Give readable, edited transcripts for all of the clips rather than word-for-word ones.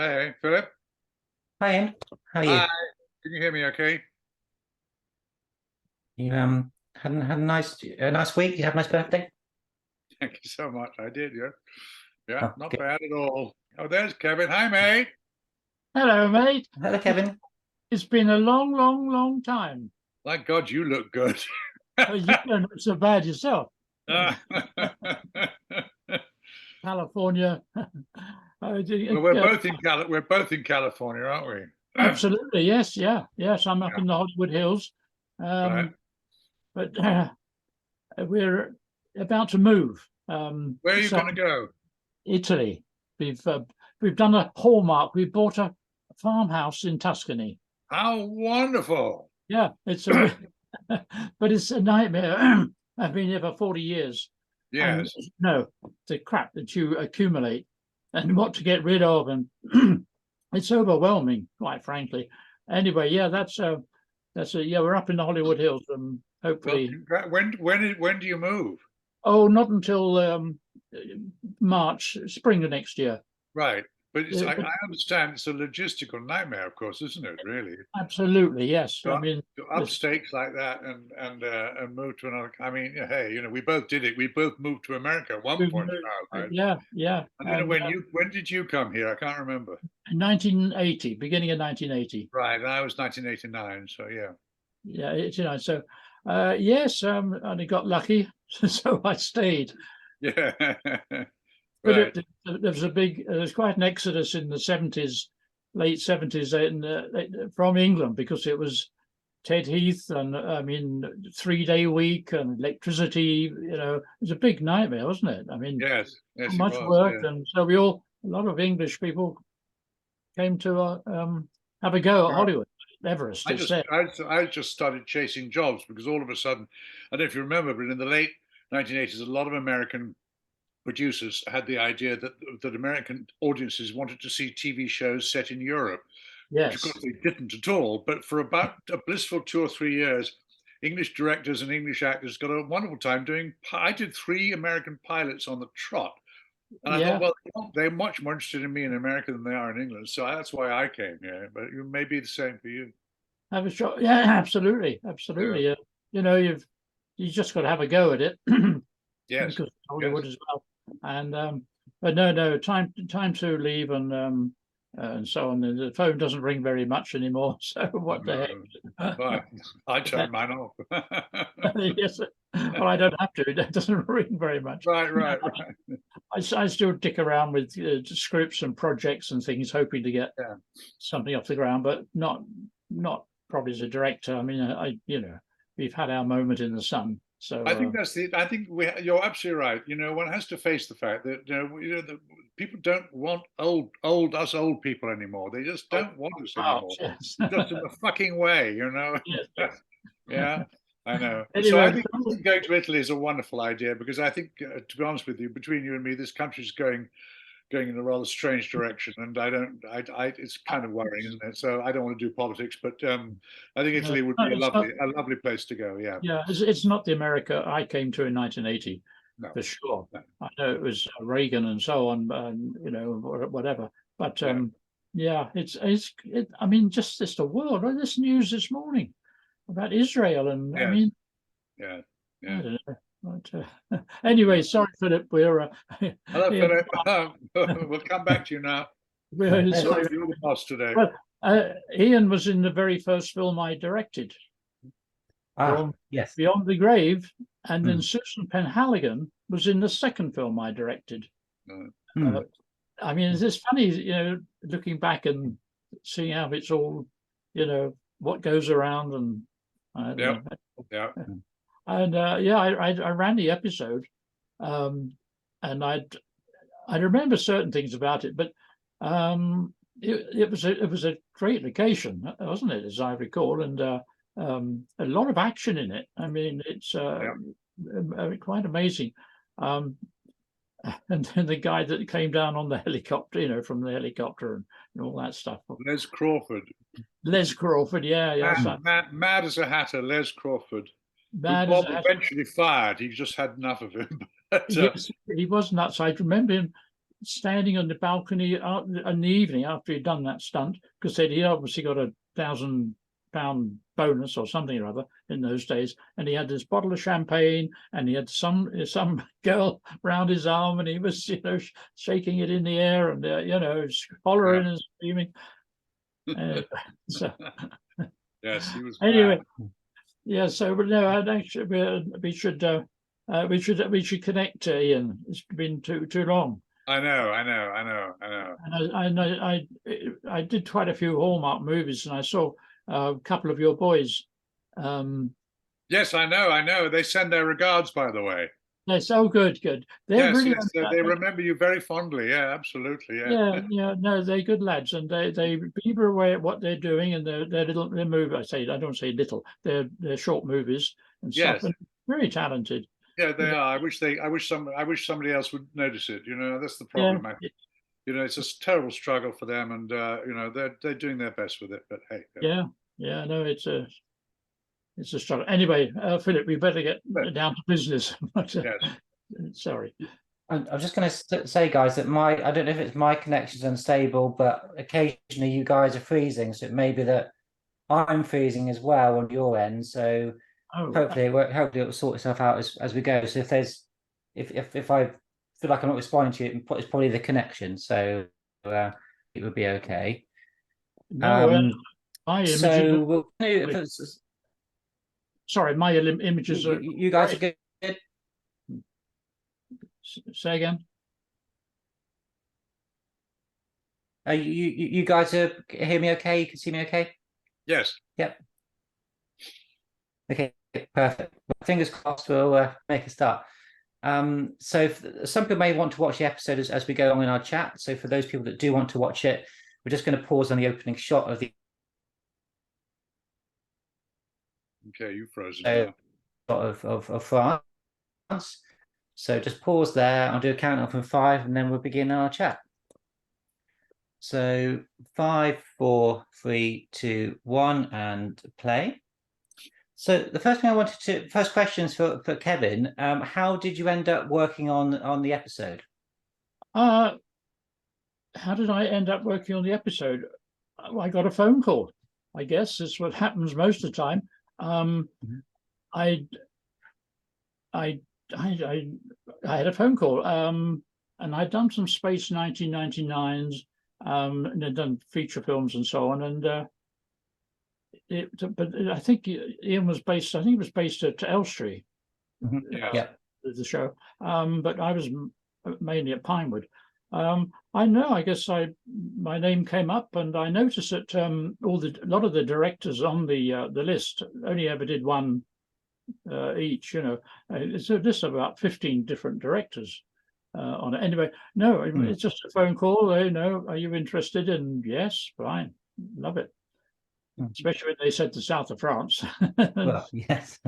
Hey, Philip. Hi, Ian. How are Hi. you? Can you hear me okay? You had a nice week. You have a nice birthday? Thank you so much. I did, yeah. Yeah, Oh, not good. bad at all. Oh, there's Kevin. Hi, mate. Hello, mate. Hello, It's, Kevin. it's been a long, long, long time. Thank God you look good. You don't look so bad yourself. Well, California. we're both in California, aren't we? Absolutely, yes, yeah, yes. I'm up Yeah, in the Hollywood Hills, right. but we're about to move. Where are you So going to go? Italy. We've uh, we've done a hallmark. We bought a farmhouse in Tuscany. How wonderful. Yeah, but it's a nightmare. I've been here for 40 years. And Yes. no, the crap that you accumulate and what to get rid of, and it's overwhelming, quite frankly. Anyway, yeah, yeah, we're up in the Hollywood Hills, and Well, hopefully, when do you move? oh, not until March, spring of next year. Right. But But I understand it's a logistical nightmare, of course, isn't it, really? absolutely, yes. to I up, mean, to up stakes like that and move to another. I mean, yeah, hey, we both did it. We both moved to America at one point in our lives. yeah, yeah. I don't know And when did you come here? I can't remember. 1980, beginning of 1980. Right, and I was 1989. So yeah, Yeah, so yes, and I got lucky, so I stayed. yeah, But right. there was there was quite an exodus in the 70s, late 70s, from England, because it was Ted Heath, and I mean 3-day week and electricity. It was a big nightmare, wasn't it? I mean, Yes, yes, it much was. work, Yeah. and so a lot of English people came to have a go at Well, Hollywood. Everest, I it's just there. I just started chasing jobs because all of a sudden, I don't know if you remember, but in the late 1980s, a lot of American producers had the idea that American audiences wanted to see TV shows set in Europe, which of Yes, course they didn't at all. But for about a blissful 2 or 3 years, English directors and English actors got a wonderful time doing. I did 3 American pilots on the trot, and I thought, yeah. well, they're much more interested in me in America than they are in England, so that's why I came here. But it may be the same for you. Have a shot. Yeah, absolutely, Yeah. absolutely. You just got to have a go at it Yes. because Yes. Hollywood as well. And but no, time to leave and so on. And the phone doesn't ring very much anymore. So what the heck? But I turned mine off. Yes. Well, I don't have to. It doesn't ring very much. Right. Right. I still dick around with scripts and projects and things, hoping to get Yeah. something off the ground, but not probably as a director. I mean, we've had our moment in the sun. So I think that's the. I think you're absolutely right. One has to face the fact that the people don't want us old people anymore. They just oh, don't want us wow, anymore. yes. Just in the fucking way. Yes, yes. Yeah, I know. So Anyway, I think going to Italy is a wonderful idea because I think, to be honest with you, between you and me, this country's going in a rather strange direction, and I don't. it's kind of worrying, isn't it? So I don't want to do politics, but I think no, Italy would be it's not. a lovely place to go. Yeah. Yeah, it's not the America I came to in 1980 No. for sure. No. I know it was Reagan and so on, and whatever. But Yeah. yeah, I mean, just the world. This news this morning about Israel, and I Yes. mean, Yeah. I Yeah. don't know. But, anyway, sorry, Philip. Hello, Ian, Philip. We'll come back to you now. we're Yes. sorry. You're the boss today. Well, Ian was in the very first film I directed, Ah, yes. Beyond the Grave, and then Hmm. Susan Penhaligon was in the second film I directed. Hmm. I mean, it's funny, looking back and seeing how it's all, what goes around, and Yeah. Yeah. and yeah, I ran the episode, and I remember certain things about it, but it was a great location, wasn't it, as I recall, and a lot of action in it. I mean, it's Yeah. quite amazing. And then the guy that came down on the helicopter, from the helicopter and all that stuff. Les Crawford. Les Crawford, yeah, yes, Mad as a hatter, Les Crawford, who mad as Bob a hat. eventually fired. He just had enough of him. But Yes, he was nuts. I remember him standing on the balcony in the evening after he'd done that stunt, because he obviously got £1,000 bonus or something or other in those days, and he had this bottle of champagne, and he had some girl round his arm, and he was shaking it in the air, and hollering and screaming. So Yes, he was anyway, mad. yeah. So, but no, I'd actually we should connect, Ian. It's been too long. I know. And I did quite a few Hallmark movies, and I saw a couple of your boys. Yes, I know. They send their regards, by the way. Yes, oh, good. They're Yes, really they remember you very fondly. Yeah, absolutely. yeah, no, they're good lads, and they beaver away at what they're doing, and their movie. I don't say little. They're short movies and stuff, Yes. and very talented. Yeah, they are. I wish somebody else would notice it. That's the problem. It's a terrible struggle for them, and they're doing their best with it. But hey. Yeah. No, it's a struggle. Anyway, Philip, we better get down to business. Yes. Sorry. I'm just going to say, guys, that I don't know if it's my connection's unstable, but occasionally you guys are freezing, so it may be that I'm freezing as well on your end. So hopefully it will sort itself out as we go. So if I feel like I'm not responding to you, it's probably the connection. So it would be okay. No, my images. Sorry, my images are. You guys are good. Say again. You guys hear me okay? You can see me okay? Yes. Yep. Okay, perfect. Fingers crossed we'll make a start. So some people may want to watch the episode as we go on in our chat. So for those people that do want to watch it, we're just going to pause on the opening shot of the. Okay, you've frozen now. Of France. So just pause there. I'll do a countdown from 5, and then we'll begin our chat. So 5, 4, 3, 2, 1, and play. So the first questions for Kevin. How did you end up working on the episode? How did I end up working on the episode? I got a phone call. I guess is what happens most of the time. I had a phone call, and I'd done some Space 1999s, and I'd done feature films and so on. And but I think Ian was based. I think it was based at Elstree. Yeah. The show. But I was mainly at Pinewood. I know. I guess my name came up, and I noticed that a lot of the directors on the list only ever did one each. It's just about 15 different directors on it. Anyway, no, it's just a phone call. Are you interested? And yes, fine, love it. Especially when they said the south of France. Well, yes,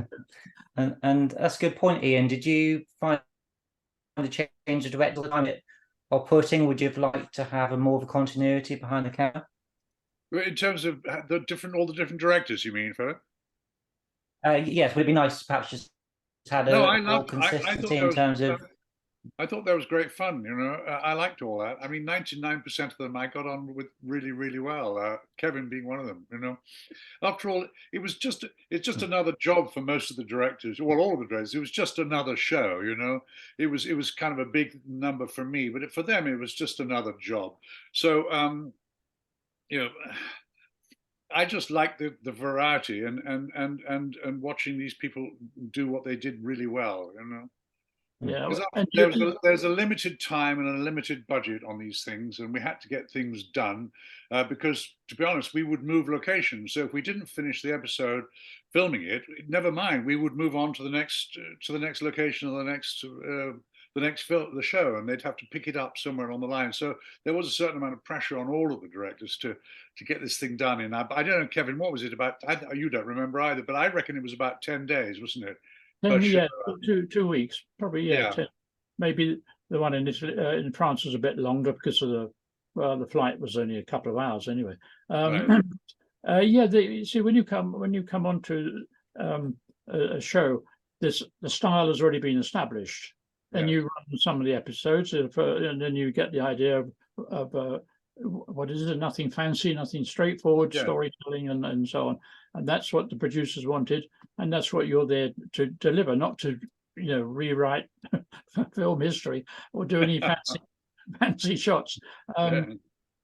and that's a good point, Ian. Did you find the change of director or putting? Would you have liked to have more of a continuity behind the camera? In terms of all the different directors, you mean, Philip? Yes, would it be nice to perhaps just had more consistency in terms of. I thought that was great fun. I liked all that. I mean, 99% of them I got on with really, really well. Kevin being one of them. After all, it's just another job for most of the directors. Well, all of the directors. It was just another show. It was kind of a big number for me, but for them it was just another job. So I just like the variety and watching these people do what they did really well. Yeah, there's a limited time and a limited budget on these things, and we had to get things done because, to be honest, we would move locations. So if we didn't finish the episode filming it, never mind, we would move on to the next location or the show, and they'd have to pick it up somewhere on the line. So there was a certain amount of pressure on all of the directors to get this thing done in. I don't know, Kevin, what was it about? You don't remember either, but I reckon it was about 10 days, wasn't it? Yeah, 2 weeks, probably. Yeah, 10. Maybe the one in Italy, in France was a bit longer because of the flight was only a couple of hours anyway. Right. See, when you come onto a show, the style has already been established. then you run some of the episodes, and then you get the idea of what is it? Nothing fancy, nothing straightforward storytelling, and so on. And that's what the producers wanted, and that's what you're there to deliver, not to rewrite film history or do any fancy shots. And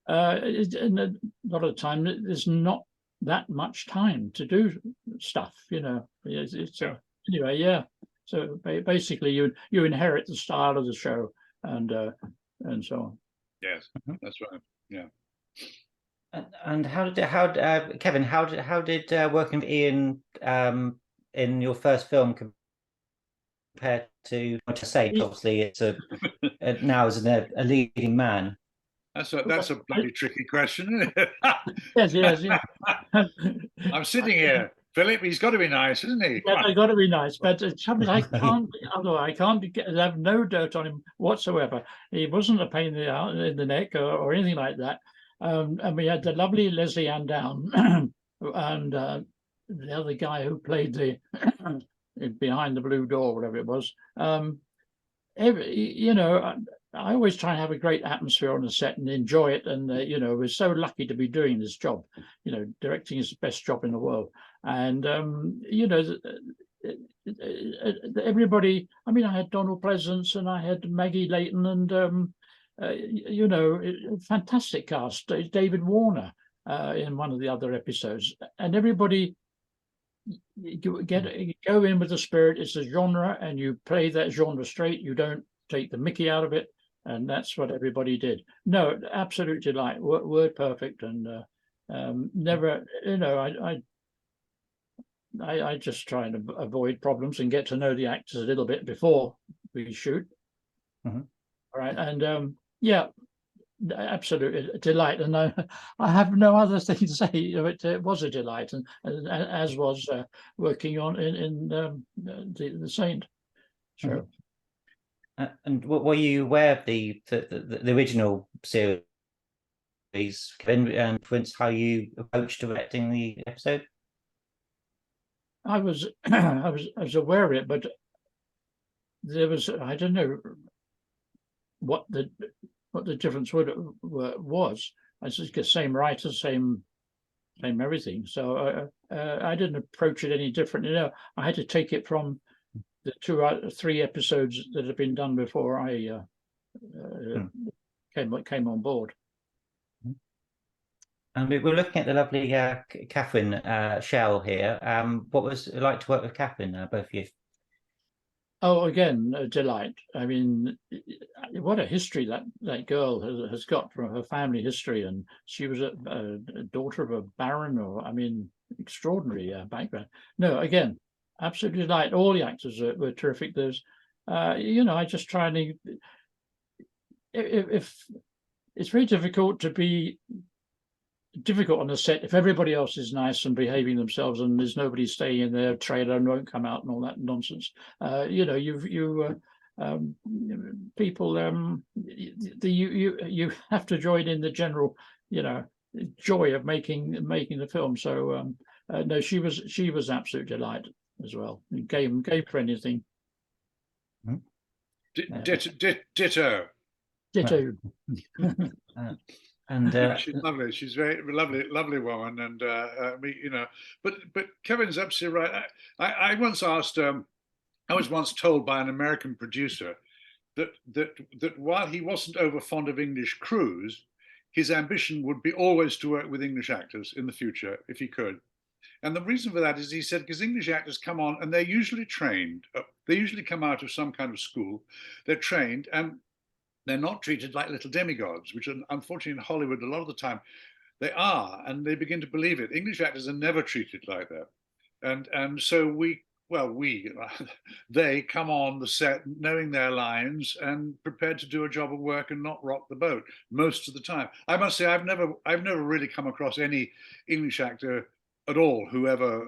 a lot of the time, there's not that much time to do stuff. Anyway, yeah. So basically, you inherit the style of the show, and so on. Yes, that's right. Yeah. And Kevin, how did working with Ian in your first film compare to Saint? Obviously, it's now as a leading man. That's a bloody tricky question, isn't it? Yes. I'm sitting here, Philip. He's got to be nice, isn't he? Yeah, he's got to be nice. But I can't. Although I can't have no dirt on him whatsoever. He wasn't a pain in the neck or anything like that. And we had the lovely Leslie Ann Down, and the other guy who played the Behind the Blue Door, whatever it was. I always try and have a great atmosphere on the set and enjoy it. And we're so lucky to be doing this job. Directing is the best job in the world. And everybody. I mean, I had Donald Pleasance and I had Maggie Leighton and fantastic cast. David Warner in one of the other episodes, and everybody. You go in with the spirit. It's a genre, and you play that genre straight. You don't take the Mickey out of it, and that's what everybody did. No, absolute delight. Word perfect, and never. I just try and avoid problems and get to know the actors a little bit before we shoot. All right, and absolute delight, and I have no other thing to say. It was a delight, and as was working on in the Saint show. And were you aware of the original series, Kevin, and influenced how you approached directing the episode? I was aware of it, but there was, I don't know what the difference was. I just get same writer, same everything. So I didn't approach it any different. I had to take it from the 2 or 3 episodes that had been done before I came on board. And we're looking at the lovely Catherine Shell here. What was it like to work with Catherine, both of you? Oh, again, a delight. I mean, what a history that girl has got from her family history. And she was a daughter of a baron, extraordinary background. No, again, absolute delight. All the actors were terrific. There's, I just try and, if it's very difficult to be difficult on the set if everybody else is nice and behaving themselves and there's nobody staying in their trailer and won't come out and all that nonsense. People, you have to join in the general, joy of making the film. So no, she was absolute delight as well. Game for anything. Ditto. And she's lovely. She's very lovely woman, and But Kevin's absolutely right. I once asked. I was once told by an American producer that while he wasn't over fond of English crews, his ambition would be always to work with English actors in the future if he could. And the reason for that is, he said, because English actors come on and they're usually trained. They usually come out of some kind of school. They're trained and they're not treated like little demigods, which unfortunately in Hollywood a lot of the time they are, and they begin to believe it. English actors are never treated like that, and so they come on the set knowing their lines and prepared to do a job of work and not rock the boat most of the time. I must say I've never really come across any English actor at all who ever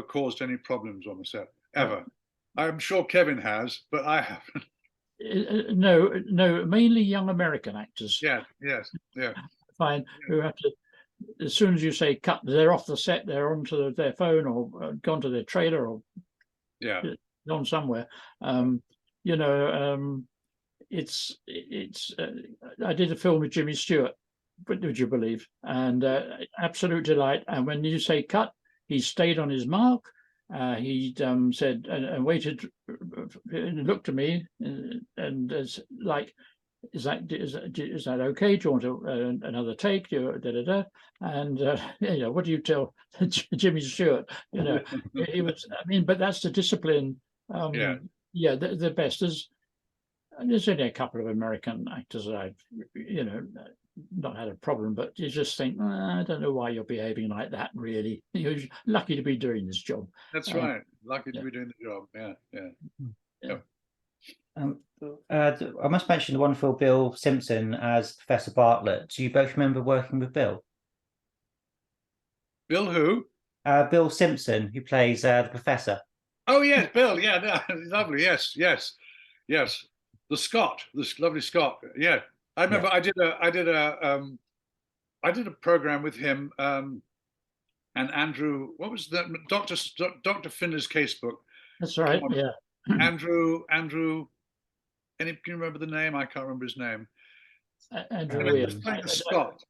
caused any problems on the set ever. I'm sure Kevin has, but I haven't. No, mainly young American actors. Yes. Fine, who have to, as soon as you say cut, they're off the set, they're onto their phone or gone to their trailer or gone somewhere. you know, I did a film with Jimmy Stewart, would you believe? And absolute delight. And when you say cut, he stayed on his mark. He said and waited and looked at me and like, is that okay? Do you want another take? And you know, what do you tell Jimmy Stewart? You know, he was. I mean, but that's the discipline. Yeah, the best is. There's only a couple of American actors that I've, you know, not had a problem, but you just think, I don't know why you're behaving like that, really. You're lucky to be doing this job. That's right. Lucky to be doing the job. Yeah. I must mention the wonderful Bill Simpson as Professor Bartlett. Do you both remember working with Bill? Bill who? Bill Simpson, who plays the Professor. Oh, yes, Bill. Yeah, lovely. Yes. The Scot, this lovely Scot. Yeah, I remember. Yeah. I did a program with him and Andrew. What was that? Dr. Finner's casebook. That's right. Yeah. Andrew. Can you remember the name? I can't remember his name. Andrew. I was playing a Scot.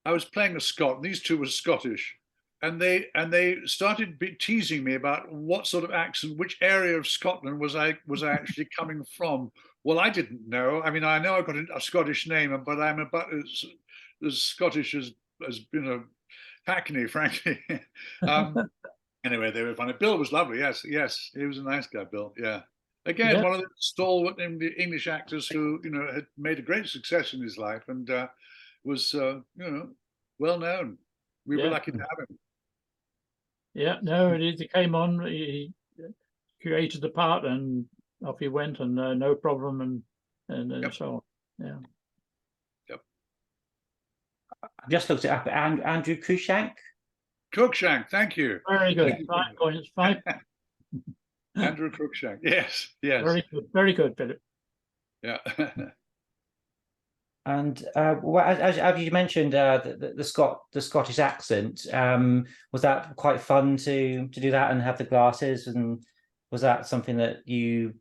I was playing a Scot. These two were Scottish. And they started teasing me about what sort of accent, which area of Scotland was I actually coming from. Well, I didn't know. I mean, I know I've got a Scottish name, but I'm about as Scottish as Hackney, frankly. Anyway, they were funny. Bill was lovely. Yes, he was a nice guy, Bill. Yeah. Again, one of the stalwart English actors who had made a great success in his life and was well known. We were lucky to have him. Yeah, no, he came on, he created the part and off he went and no problem and so on. Yeah. Yep. I just looked it up. Andrew Cruikshank. Cruikshank, thank you. Very good. 5 points. 5. Andrew Cruikshank. Yes. Very good, Philip. Yeah. And as you mentioned, the Scottish accent, was that quite fun to do that and have the glasses? And was that something that you?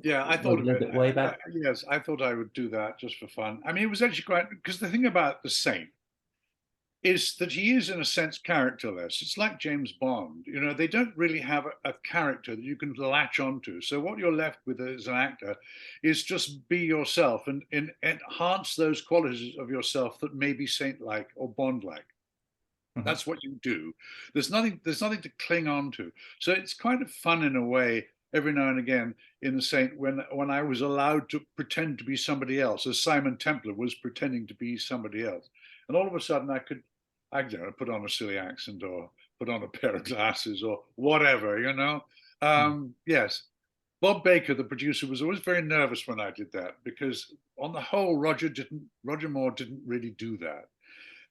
Yeah, I thought a little bit way back. Yes, I thought I would do that just for fun. I mean, it was actually quite, because the thing about the Saint is that he is, in a sense, characterless. It's like James Bond. They don't really have a character that you can latch onto. So what you're left with as an actor is just be yourself and enhance those qualities of yourself that may be Saint-like or Bond-like. Mm-hmm. That's what you do. There's nothing to cling on to. So it's kind of fun in a way, every now and again, in the Saint, when I was allowed to pretend to be somebody else, as Simon Templar was pretending to be somebody else. And all of a sudden I could put on a silly accent or put on a pair of glasses or whatever, Yes. Bob Baker, the producer, was always very nervous when I did that because on the whole, Roger Moore didn't really do that.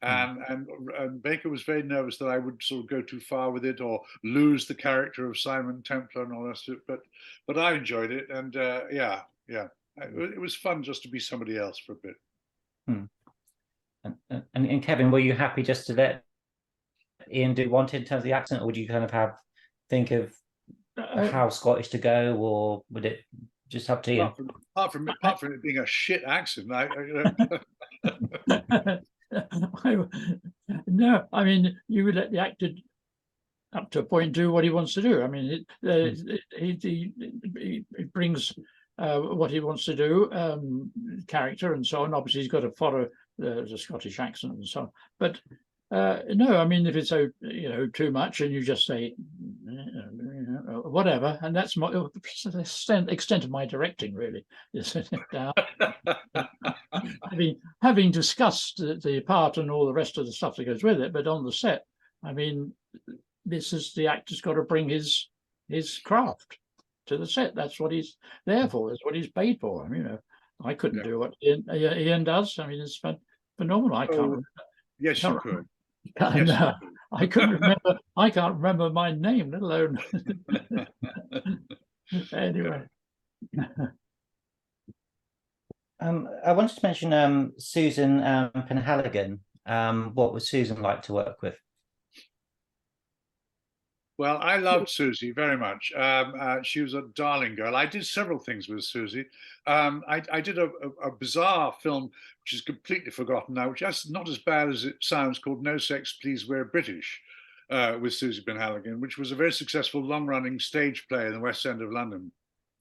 And Baker was very nervous that I would sort of go too far with it or lose the character of Simon Templar and all that stuff. But I enjoyed it. And it was fun just to be somebody else for a bit. And Kevin, were you happy just to let Ian do what in terms of the accent, or would you kind of think of how Scottish to go, or would it just up to you? Apart from it being a shit accent, no, I mean, you would let the actor up to a point do what he wants to do. I mean, he brings what he wants to do, character and so on. Obviously, he's got to follow the Scottish accent and so on. But no, I mean, if it's too much, and you just say whatever, and that's the extent of my directing, really. Having discussed the part and all the rest of the stuff that goes with it, but on the set, I mean, this is the actor's got to bring his craft to the set. That's what he's there for. That's what he's paid for. I mean, I couldn't do what Ian does. I mean, it's phenomenal. I can't remember. Yes, you could. I couldn't remember. I can't remember my name, let alone. Anyway. I wanted to mention Susan Penhaligon. What was Susan like to work with? Well, I loved Susie very much. She was a darling girl. I did several things with Susie. I did a bizarre film, which is completely forgotten now, which is not as bad as it sounds, called No Sex, Please We're British, with Susie Ben Halligan, which was a very successful long-running stage play in the West End of London.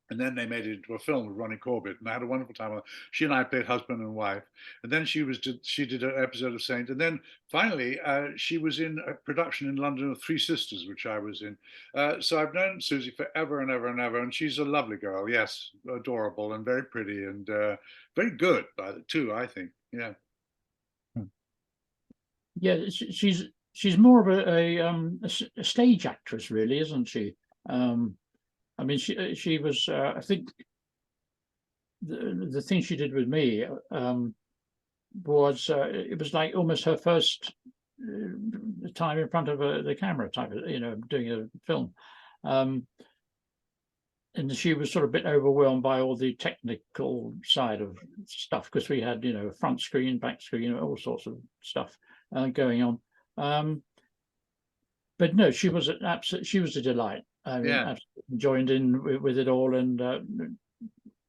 And then they made it into a film with Ronnie Corbett, and I had a wonderful time. She and I played husband and wife, and then she did an episode of Saint, and then finally she was in a production in London of Three Sisters, which I was in. So I've known Susie forever and ever and ever, and she's a lovely girl. Yes, adorable and very pretty and very good too. I think. Yeah. Yeah, she's more of a stage actress, really, isn't she? I mean, she was. I think the thing she did with me was it was like almost her first time in front of the camera, type of, doing a film, and she was sort of a bit overwhelmed by all the technical side of stuff, because we had front screen, back screen, all sorts of stuff going on. But no, she was she was a delight. I mean, Yeah. absolutely joined in with it all, and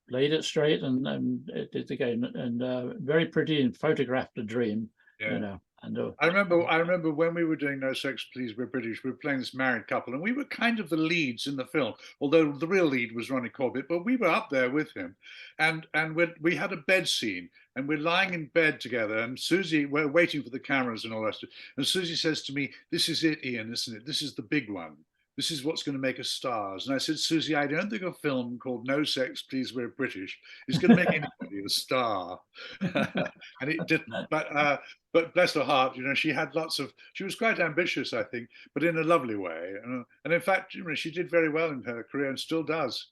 laid it straight, and did the game, and very pretty, and photographed a dream. Yeah. And I remember when we were doing No Sex, Please We're British, we were playing this married couple, and we were kind of the leads in the film, although the real lead was Ronnie Corbett, but we were up there with him. And we had a bed scene, and we're lying in bed together, and Susie, we're waiting for the cameras and all that stuff. And Susie says to me, "This is it, Ian, isn't it? This is the big one. This is what's going to make us stars." And I said, "Susie, I don't think a film called No Sex, Please We're British is going to make anybody a star." And it didn't. But bless her heart, she had she was quite ambitious, I think, but in a lovely way. And in fact, she did very well in her career and still does.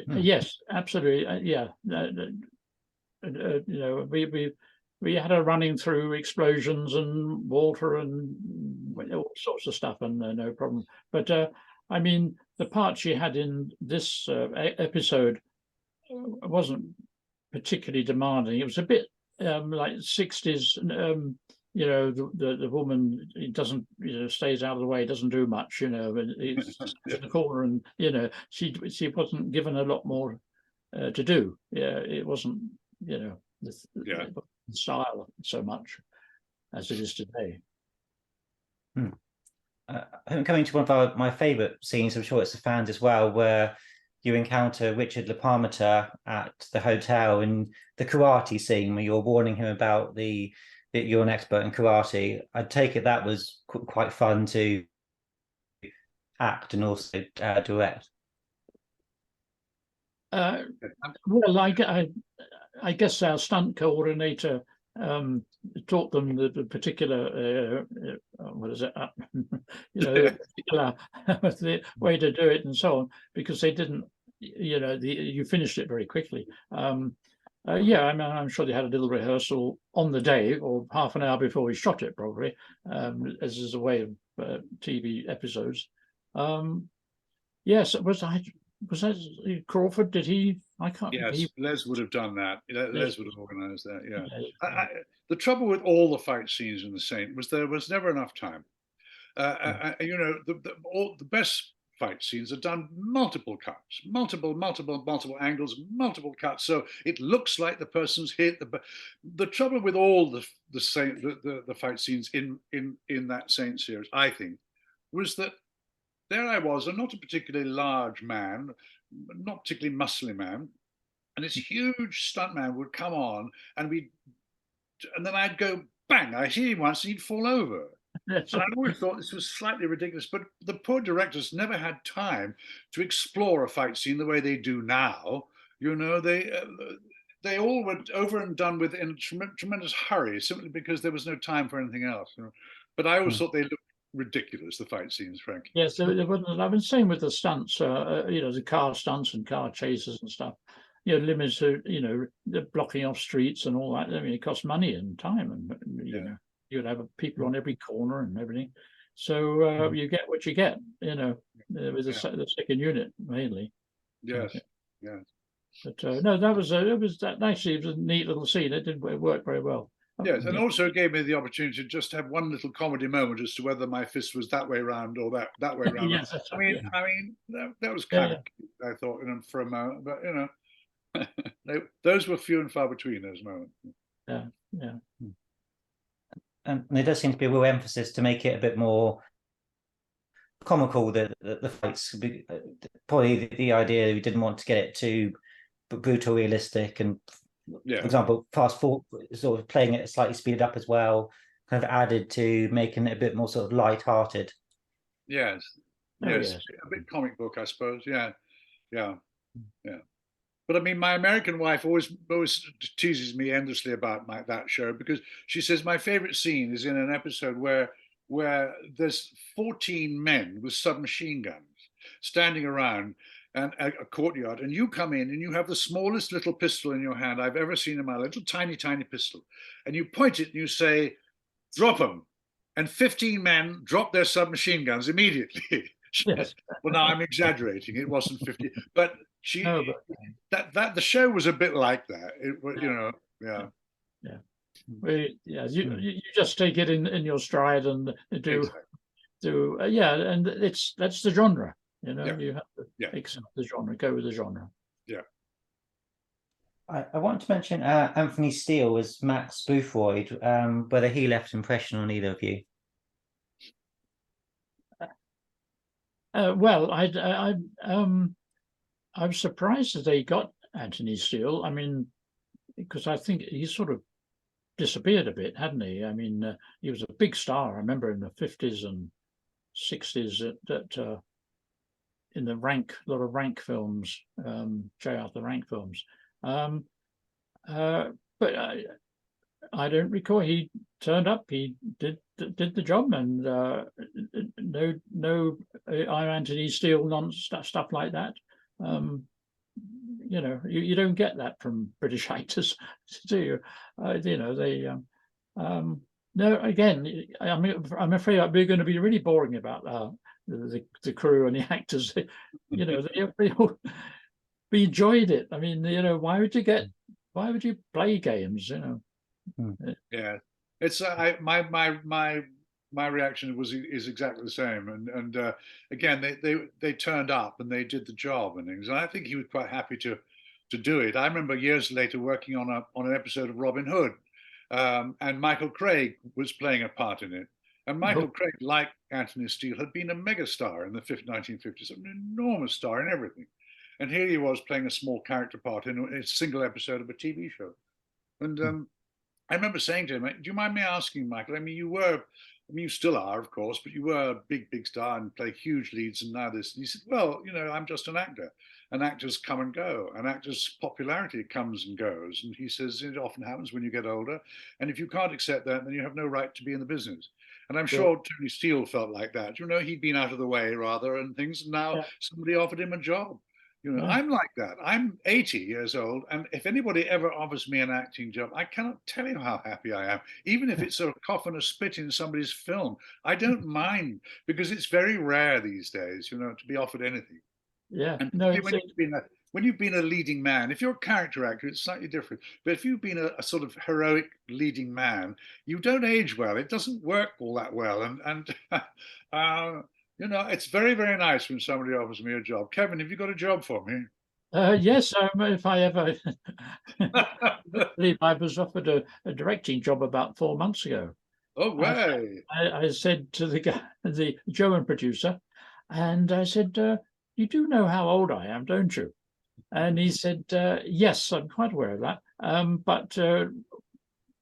Yes, absolutely. Yeah. We had her running through explosions and water and all sorts of stuff, and no problem. But I mean, the part she had in this episode wasn't particularly demanding. It was a bit like 60s. The woman doesn't, stays out of the way, doesn't do much, and it's in the corner, and she wasn't given a lot more to do. Yeah, it wasn't, the style so much as it is today. I'm coming to one of my favourite scenes. I'm sure it's the fans as well, where you encounter Richard LeParmenter at the hotel in the karate scene, where you're warning him about that you're an expert in karate. I take it that was quite fun to act and also direct. Well, I guess our stunt coordinator taught them the particular what is it, the way to do it and so on, because they didn't, you finished it very quickly. Yeah, I mean, I'm sure they had a little rehearsal on the day, or half an hour before we shot it, probably, as is a way of TV episodes. Yes, was that Crawford? Did he? I can't. Yes, Les would have done that. Les would have organised that. Yeah. The trouble with all the fight scenes in The Saint was there was never enough time. The best fight scenes are done multiple cuts, multiple angles, multiple cuts, so it looks like the person's hit. The trouble with all the fight scenes in that Saint series, I think, was that there I was, and not a particularly large man, not particularly muscly man, and this huge stuntman would come on, and then I'd go bang. I hit him once, and he'd fall over. And I always thought this was slightly ridiculous, but the poor directors never had time to explore a fight scene the way they do now. They all went over and done with in a tremendous hurry, simply because there was no time for anything else. But I always thought they looked ridiculous, the fight scenes, frankly. Yes, there wasn't. I've been saying with the stunts, the car stunts and car chases and stuff. Limits to, the blocking off streets and all that. I mean, it costs money and time, and you'd have people on every corner and everything. So you get what you get, with the second unit mainly. Yes, yes. But no, that was actually, it was a neat little scene. It worked very well. Yes, and also it gave me the opportunity to just have one little comedy moment as to whether my fist was that way round or that way round. Yes, that's I right, mean, yeah. I mean that was Yeah, kind yeah. of cute, I thought, for a moment, but those were few and far between, those moments. Yeah, yeah. And there does seem to be a real emphasis to make it a bit more comical, the fights. Probably the idea we didn't want to get it too brutal, realistic, and Yeah. for example, fast forward, sort of playing it slightly speeded up as well, kind of added to making it a bit more sort of light-hearted. Yes. Oh, Yes. yes. A bit comic book, I suppose. Yeah. Yeah. Yeah. But I mean, my American wife always teases me endlessly about that show, because she says my favorite scene is in an episode where there's 14 men with submachine guns standing around and a courtyard, and you come in and you have the smallest little pistol in your hand I've ever seen in my life, little tiny pistol, and you point it and you say, "Drop them," and 15 men drop their submachine guns immediately. Yes. Well, now I'm exaggerating. It wasn't 50, but she No, but that the show was a bit like that. It was, yeah. You just take it in your stride and do yeah, and that's the genre. Yeah. You have to Yeah. accept the genre, go with the genre. Yeah. I want to mention Anthony Steele as Max Boothroyd, whether he left an impression on either of you. Well, I'm surprised that they got Anthony Steele. I mean, because I think he sort of disappeared a bit, hadn't he? I mean, he was a big star. I remember in the 50s and 60s that in the a lot of Rank films, J. Arthur Rank films. But I don't recall. He turned up. He did the job, and no, I'm Anthony Steele stuff like that. You don't get that from British actors, do you? They. No, again, I'm afraid we're going to be really boring about the crew and the actors. We enjoyed it. I mean, why would you play games? Yeah, it's my reaction is exactly the same, and again they turned up and they did the job and things, and I think he was quite happy to do it. I remember years later working on an episode of Robin Hood, and Michael Craig was playing a part in it. And Michael Craig, like Anthony Steele, had been a megastar in the 1950s, an enormous star in everything. And here he was playing a small character part in a single episode of a TV show. And I remember saying to him, "Do you mind me asking, Michael? I mean, you still are, of course, but you were a big star and play huge leads, and now this." And he said, "Well, I'm just an actor, and actors come and go, and actors' popularity comes and goes." And he says, "It often happens when you get older, and if you can't accept that, then you have no right to be in the business." And I'm sure Tony Steele felt like that. He'd been out of the way rather and things, and now somebody offered him a job. I'm like that. I'm 80 years old, and if anybody ever offers me an acting job, I cannot tell you how happy I am. Even if it's a cough and a spit in somebody's film, I don't mind, because it's very rare these days, to be offered anything. Yeah. And No, when you've been a leading man, if you're a character actor, it's slightly different. But if you've been a sort of heroic leading man, you don't age well. It doesn't work all that well, and it's very, very nice when somebody offers me a job. Kevin, have you got a job for me? yes, if I ever, I believe I was offered a directing job about 4 months ago. Oh, way! I said to the German producer, and I said, "You do know how old I am, don't you?" And he said, "Yes, I'm quite aware of that. But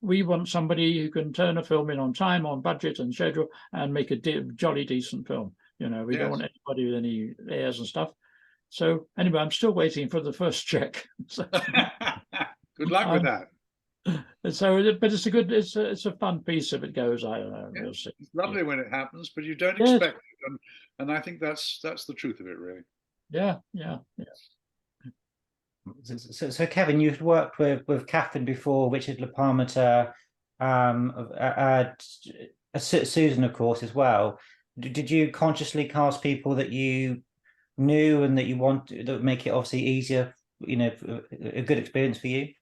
we want somebody who can turn a film in on time, on budget and schedule, and make a jolly decent film. We don't want anybody with any airs and stuff." So anyway, I'm still waiting for the first check. Good luck with that. So, but it's a fun piece if it goes. I don't know. We'll see. It's lovely when it happens, but you don't expect it, and I think that's the truth of it, really. Yeah. So Kevin, you've worked with Catherine before, Richard LaPalmer, Susan, of course, as well. Did you consciously cast people that you knew and that you want that would make it obviously easier, a good experience for you?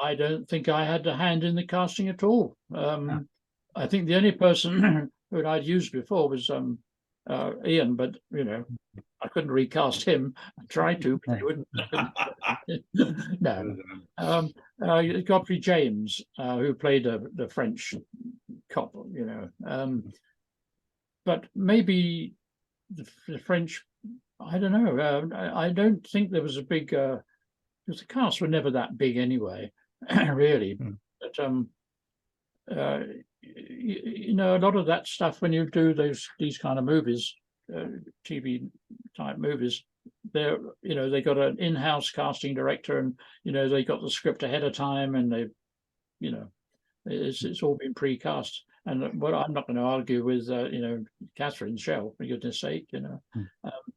I don't think I had a hand in the casting at all. I think the only person who I'd used before was Ian, but I couldn't recast him. I tried to, but he wouldn't. No. Godfrey James, who played the French cop, but maybe the French. I don't know. I don't think there was a big. Because the casts were never that big anyway, really. But a lot of that stuff when you do these kind of movies, TV type movies, they got an in-house casting director, and they got the script ahead of time, and they, it's all been pre-cast. And I'm not going to argue with Catherine Shell, for goodness sake, and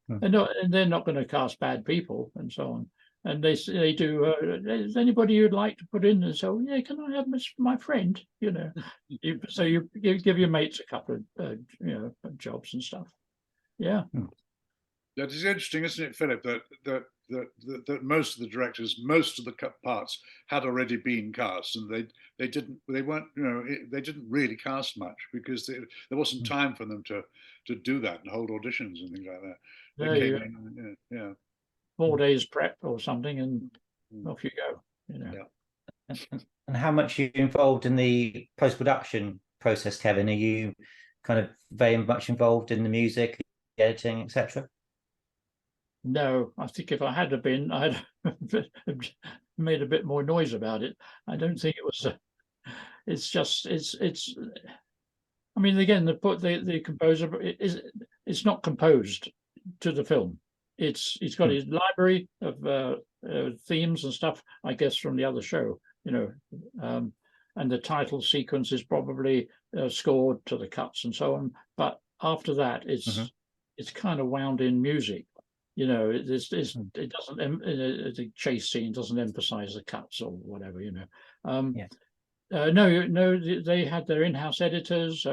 they're not going to cast bad people and so on. And they do. Is anybody you'd like to put in? And so, yeah, can I have my friend? So you give your mates a couple of jobs and stuff. Yeah. That is interesting, isn't it, Philip? That most of the directors, most of the parts had already been cast, and they didn't really cast much because there wasn't time for them to do that and hold auditions and things like that. They came in, yeah. 4 days prep or something, and off you go. And how much are you involved in the post-production process, Kevin? Are you kind of very much involved in the music, the editing, etc.? No, I think if I had been, I'd made a bit more noise about it. I don't think it was. It's. I mean, again, the composer it's not composed to the film. It's got his library of themes and stuff, I guess, from the other show, and the title sequence is probably scored to the cuts and so on. But after that, it's kind of wound in music. It doesn't. The chase scene doesn't emphasize the cuts or whatever. No, they had their in-house editors,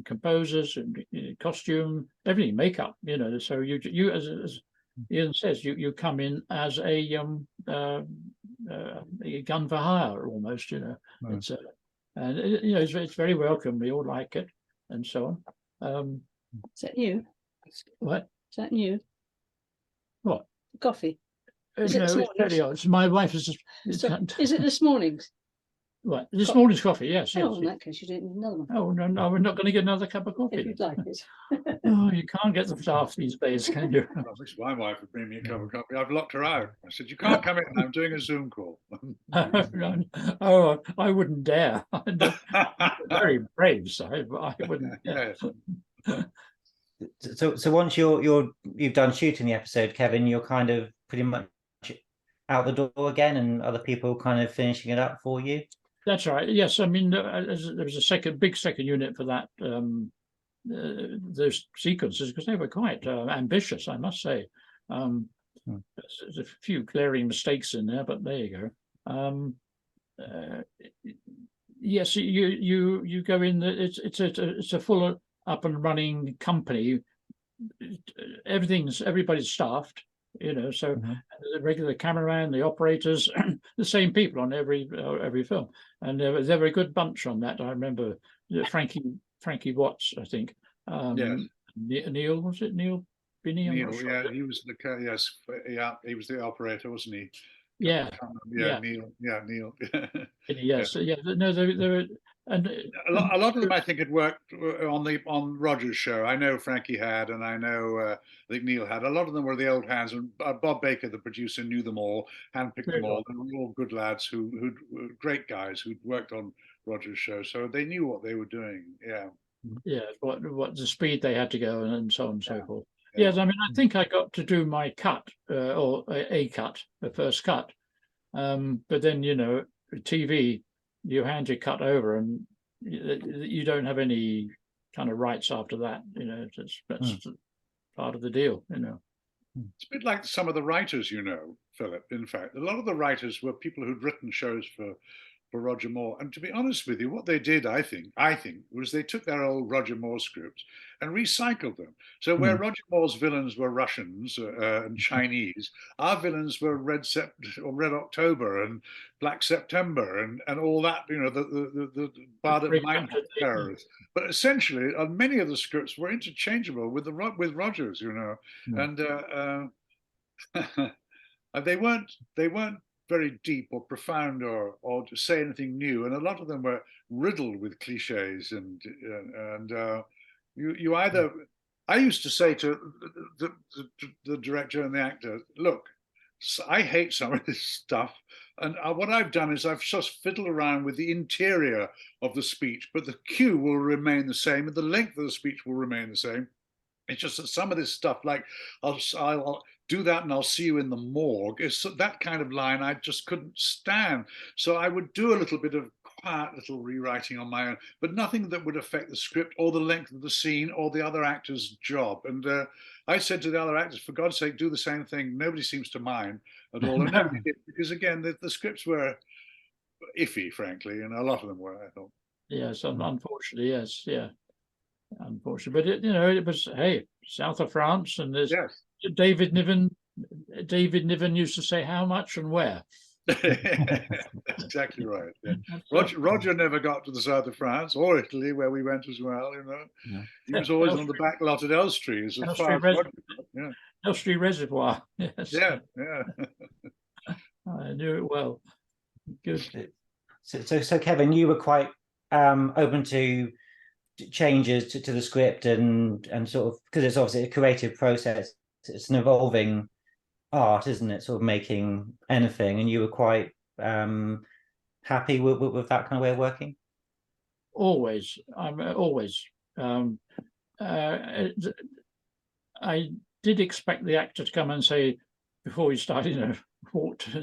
composers, and costume, everything, makeup. So you as Ian says, you come in as a gun for hire almost. It's and it's very welcome. We all like it, and so on. Is that you? What? Is that you? What? Coffee. It's very odd. My wife is just. Is it this morning's? Right, this morning's coffee, yes. Oh, in that case, you don't need another one. Oh, no, we're not going to get another cup of coffee. If you'd like it. Oh, you can't get the staff these days, can you? I wish my wife would bring me a cup of coffee. I've locked her out. I said, you can't come in. I'm doing a Zoom call. Oh, I wouldn't dare. Very brave, so I wouldn't dare. So once you've done shooting the episode, Kevin, you're kind of pretty much out the door again, and other people kind of finishing it up for you. That's right. Yes, I mean there was a big second unit for that. Those sequences, because they were quite ambitious, I must say. There's a few glaring mistakes in there, but there you go. Yes, you go in. It's a full up and running company. Everybody's staffed. So the regular cameraman, the operators, the same people on every film, and they were a good bunch on that. I remember Frankie Watts, I think. Yes. Neil, was it Neil Binney? Neil, yeah, he was he was the operator, wasn't he? Yeah. Neil. Yes, yeah. No, they were. And a lot of them, I think, had worked on Roger's show. I know Frankie had, and I know I think Neil had. A lot of them were the old hands, and Bob Baker, the producer, knew them all, handpicked them all. They were all good lads who great guys who'd worked on Roger's show, so they knew what they were doing. Yeah. Yeah, what the speed they had to go and so on and so forth. Yes, I mean, I think I got to do my cut or a cut, the first cut, but then TV. You hand your cut over, and you don't have any kind of rights after that. That's part of the deal. It's a bit like some of the writers, Philip. In fact, a lot of the writers were people who'd written shows for for Roger Moore. And to be honest with you, what they did, I think, was they took their old Roger Moore scripts and recycled them. So where Roger Moore's villains were Russians and Chinese, our villains were Red October and Black September and all that, you know, the Bardot Mind terrorists. But essentially, many of the scripts were interchangeable with Rogers, you know, and they weren't very deep or profound or to say anything new, and a lot of them were riddled with cliches and you either. I used to say to the director and the actor, look, I hate some of this stuff, and what I've done is I've just fiddled around with the interior of the speech, but the cue will remain the same and the length of the speech will remain the same. It's just that some of this stuff, like I'll do that and I'll see you in the morgue, is that kind of line I just couldn't stand. So I would do a little bit of quiet little rewriting on my own, but nothing that would affect the script or the length of the scene or the other actor's job. And I said to the other actors, for God's sake, do the same thing. Nobody seems to mind at all. And nobody did, because again, the scripts were iffy, frankly, and a lot of them were, I thought. Yes, unfortunately, yes, yeah. Unfortunately, but it was, hey, south of France, and there's David Niven used to say how much and where. That's exactly right. Yeah. Roger never got to the south of France or Italy, where we went as well. You know, he was always on the back lot at Elstree, as far as Roger got. Elstree Reservoir. Yes. Yeah. I knew it well. Good. So Kevin, you were quite open to changes to the script and sort of, because it's obviously a creative process, it's an evolving art, isn't it, sort of making anything, and you were quite happy with that kind of way of working? Always. I'm always I did expect the actor to come and say, before he started,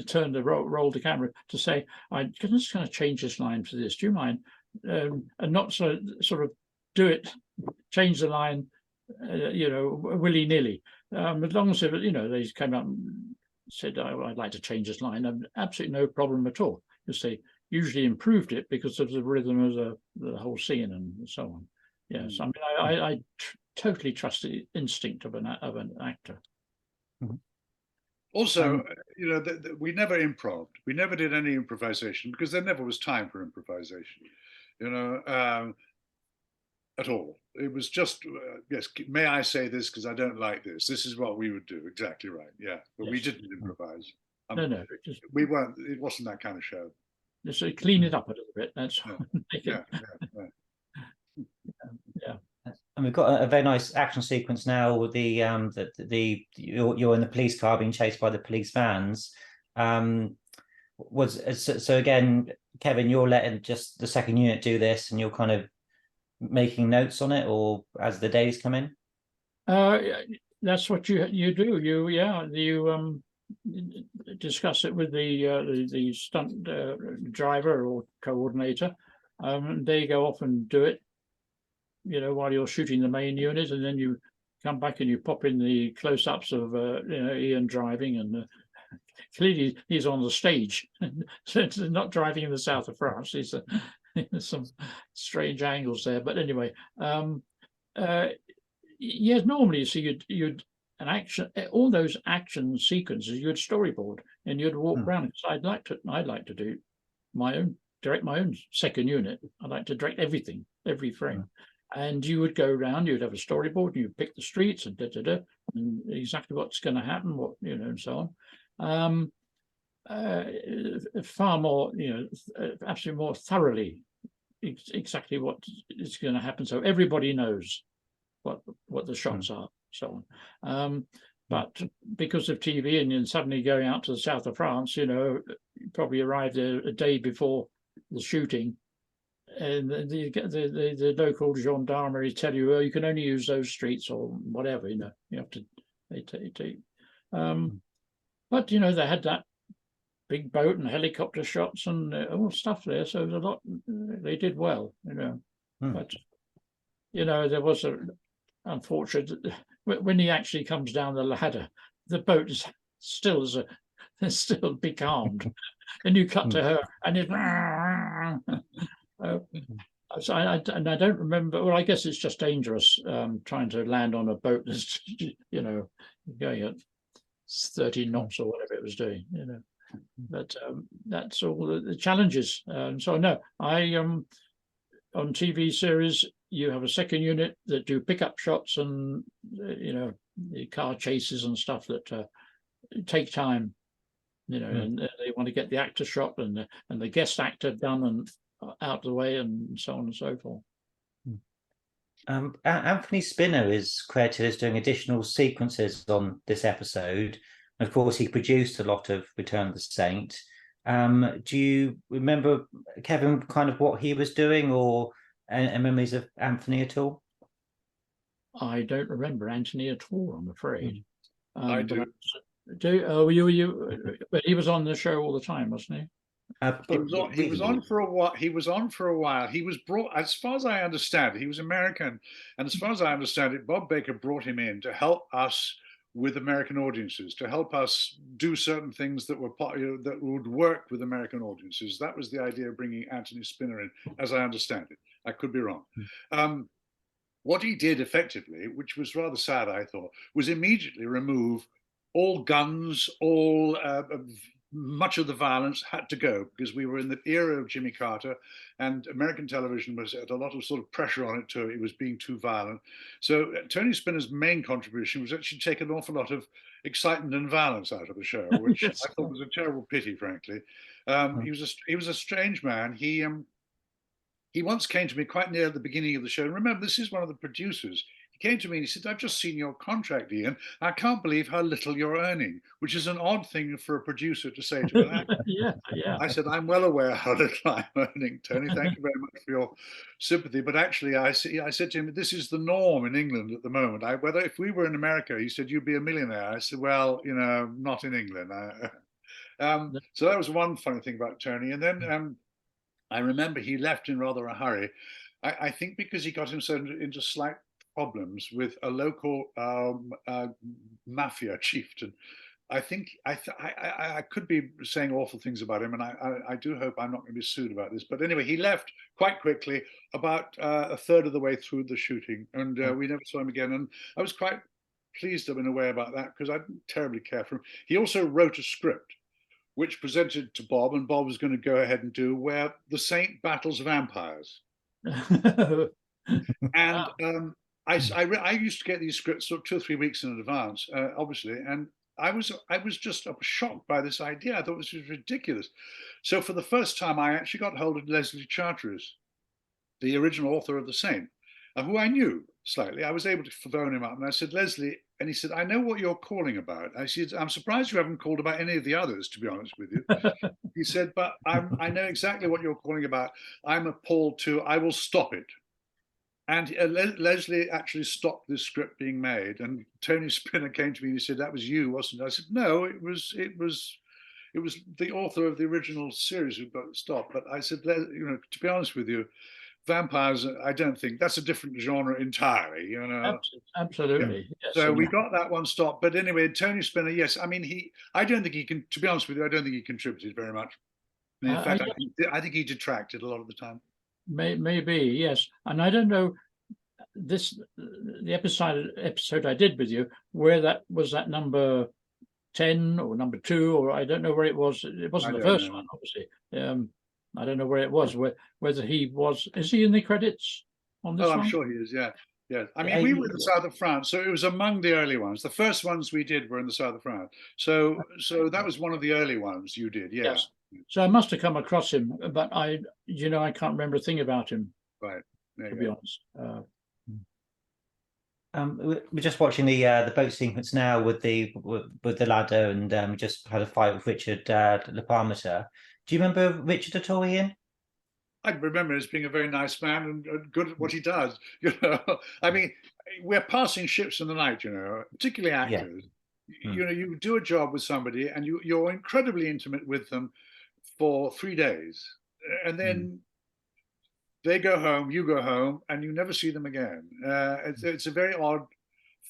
turn the roll the camera, to say, I'm just going to change this line for this, do you mind? And not sort of do it, change the line, willy-nilly. As long as they came out and said, I'd like to change this line, absolutely no problem at all. Because they usually improved it because of the rhythm of the whole scene and so on. Yes, I mean, I totally trust the instinct of an actor. Also, we never improved. We never did any improvisation because there never was time for improvisation. At all. It was just, yes, may I say this because I don't like this. This is what we would do. Exactly right. Yeah. But we didn't improvise. No. We weren't, it wasn't that kind of show. Just clean it up a little bit. That's yeah. And we've got a very nice action sequence now with you're in the police car being chased by the police vans. So again, Kevin, you're letting just the second unit do this, and you're kind of making notes on it, or as the days come in? That's what you do. You discuss it with the stunt driver or coordinator. They go off and do it, while you're shooting the main unit, and then you come back and you pop in the close-ups of Ian driving, and clearly he's on the stage, so it's not driving in the south of France. He's there's some strange angles there, but anyway, yes, normally, so you'd an action, all those action sequences, you'd storyboard and you'd walk around. I'd like to do direct my own second unit. I'd like to direct everything, every frame. And you would go around, you'd have a storyboard, and you'd pick the streets and and exactly what's going to happen, and so on. Far more, absolutely more thoroughly, exactly what is going to happen, so everybody knows what the shots are, so on. But because of TV and suddenly going out to the south of France, you probably arrived a day before the shooting, and the local gendarmerie tell you, well, you can only use those streets or whatever, you have to. But they had that big boat and helicopter shots and all stuff there, so there's a lot. They did well, But there was a unfortunate when he actually comes down the ladder, the boat is still becalmed, and you cut to her, and Uh, so and I don't remember. Well, I guess it's just dangerous trying to land on a boat that's going at 30 knots or whatever it was doing. But that's all the challenges. So no, I on TV series you have a second unit that do pickup shots and the car chases and stuff that take time. And they want to get the actor shot and the guest actor done and out of the way and so on and so forth. Anthony Spinner is credited as doing additional sequences on this episode. Of course, he produced a lot of Return of the Saint. Do you remember, Kevin, kind of what he was doing, or any memories of Anthony at all? I don't remember Anthony at all, I'm afraid. I do. But he was on the show all the time, wasn't he? He was on for a while. He was on for a while. He was brought, as far as I understand it, he was American, and as far as I understand it, Bob Baker brought him in to help us with American audiences, to help us do certain things that were popular, that would work with American audiences. That was the idea of bringing Anthony Spinner in, as I understand it. I could be wrong. What he did effectively, which was rather sad, I thought, was immediately remove all guns, all much of the violence had to go, because we were in the era of Jimmy Carter, and American television was at a lot of sort of pressure on it too. It was being too violent. So Tony Spinner's main contribution was actually take an awful lot of excitement and violence out of the show, which I thought was a terrible pity, frankly. He was a strange man. He once came to me quite near the beginning of the show. And remember, this is one of the producers. He came to me and he said, "I've just seen your contract, Ian. I can't believe how little you're earning," which is an odd thing for a producer to say to an actor. Yeah. I said, "I'm well aware how little I'm earning, Tony. Thank you very much for your sympathy. But actually, I said to him, this is the norm in England at the moment. Whether if we were in America," he said, "you'd be a millionaire." I said, "Well, not in England." So that was one funny thing about Tony. And then I remember he left in rather a hurry. I think because he got himself into slight problems with a local mafia chieftain. I think I could be saying awful things about him, and I do hope I'm not going to be sued about this. But anyway, he left quite quickly, about a third of the way through the shooting, and we never saw him again. And I was quite pleased in a way about that, because I didn't terribly care for him. He also wrote a script which presented to Bob, and Bob was going to go ahead and do, where the saint battles vampires. And I used to get these scripts sort of 2 or 3 weeks in advance, obviously, and I was just shocked by this idea. I thought this was ridiculous. So for the first time, I actually got hold of Leslie Charteris, the original author of The Saint, who I knew slightly. I was able to phone him up, and I said, "Leslie," and he said, "I know what you're calling about." I said, "I'm surprised you haven't called about any of the others, to be honest with you." He said, "But I know exactly what you're calling about. I'm appalled too. I will stop it." And Leslie actually stopped this script being made. And Tony Spinner came to me and he said, "That was you, wasn't it?" I said, "No, it was the author of the original series who got it stopped." But I said, to be honest with you, vampires, I don't think that's a different genre entirely. Absolutely. Yeah. Yes. So we got that one stopped. But anyway, Tony Spinner, yes. I mean, I don't think he can. To be honest with you, I don't think he contributed very much. In fact, I think he detracted a lot of the time. Maybe, yes. And I don't know the episode I did with you, where that was, that number 10 or number 2, or I don't know where it was. It wasn't the first one, obviously. I don't know where it was, whether he was. Is he in the credits on this one? I'm sure he is, yeah. Yeah. I mean, we were in the south of France, so it was among the early ones. The first ones we did were in the south of France. So that was one of the early ones you did, yeah. Yes. So I must have come across him, but I can't remember a thing about him. Right. To be honest. We're just watching the boat sequence now with the ladder, and we just had a fight with Richard Lepalmater. Do you remember Richard at all, Ian? I remember him as being a very nice man and good at what he does. I mean, we're passing ships in the night. Particularly actors. Yeah. You do a job with somebody, and you're incredibly intimate with them for 3 days, and then they go home, you go home, and you never see them again. It's a very odd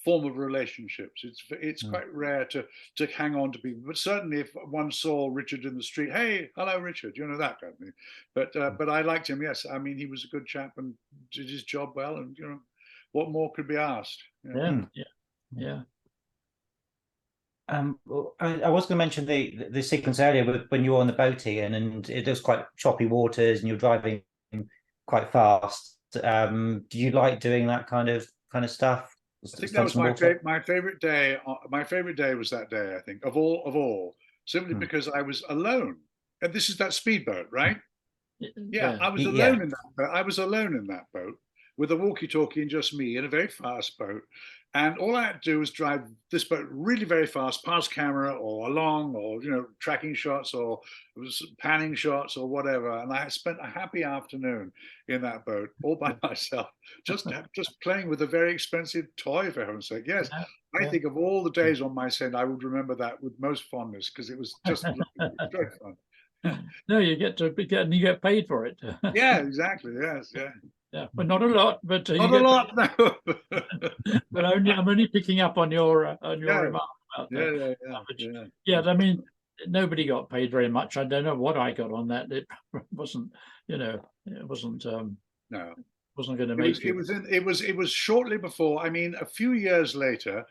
form of relationships. It's Mm. quite rare to hang on to people. But certainly, if one saw Richard in the street, hey, hello, Richard, you know, that kind of thing. But I liked him. Yes, I mean, he was a good chap and did his job well. And you know, what more could be asked? Yeah, yeah. Well, I was going to mention the sequence earlier when you were on the boat, Ian, and it was quite choppy waters, and you're driving quite fast. Do you like doing that kind of stuff? I think that was my favorite day. My favorite day was that day. I think of all, simply because I was alone. And this is that speedboat, right? Yeah, I was alone in that boat. I was alone in that boat with a walkie-talkie and just me in a very fast boat. And all I had to do was drive this boat really very fast, past camera or along, or you know, tracking shots or panning shots or whatever. And I spent a happy afternoon in that boat all by myself, just playing with a very expensive toy, for heaven's sake. Yes, I think of all the days on my send, I would remember that with most fondness because it was just great fun. No, you get paid for it. Yeah, exactly. Yes, yeah. Yeah, but not a lot. But not a lot, no. But I'm only picking up on your remark about that. Yeah. I mean, nobody got paid very much. I don't know what I got on that. It wasn't, you know, it wasn't. No, wasn't going to make it was shortly before. I mean, a few years later,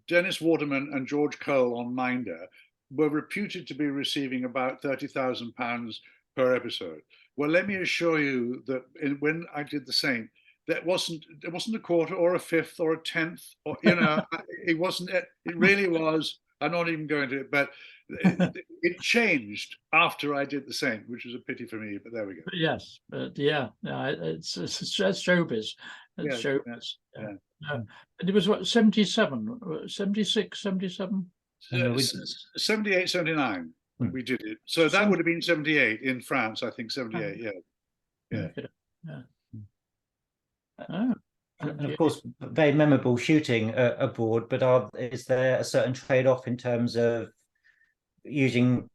Dennis Waterman and George Cole on Minder were reputed to be receiving about £30,000 per episode. Well, let me assure you that when I did The Saint, it wasn't a quarter or a fifth or a tenth, or you know, it wasn't. It really was. I'm not even going to it, but it changed after I did The Saint, which was a pity for me. But there we go. Yes, but yeah, it's showbiz. It's showbiz. Yeah. And it was what, 77, 76, 77? 78, 79. We did it. So that would have been 78 in France, I think 78, yeah. And of course, very memorable shooting abroad, but is there a certain trade-off in terms of using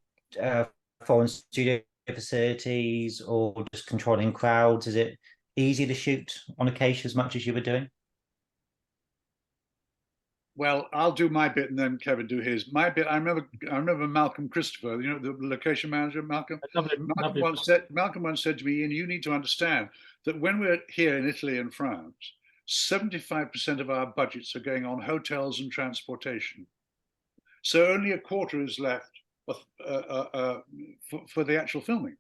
foreign studio facilities or just controlling crowds? Is it easy to shoot on occasion as much as you were doing? Well, I'll do my bit and then Kevin do his. My bit, I remember Malcolm Christopher, you know, the location manager, Malcolm. Malcolm once said to me, Ian, you need to understand that when we're here in Italy and France, 75% of our budgets are going on hotels and transportation. So only a quarter is left for the actual filming.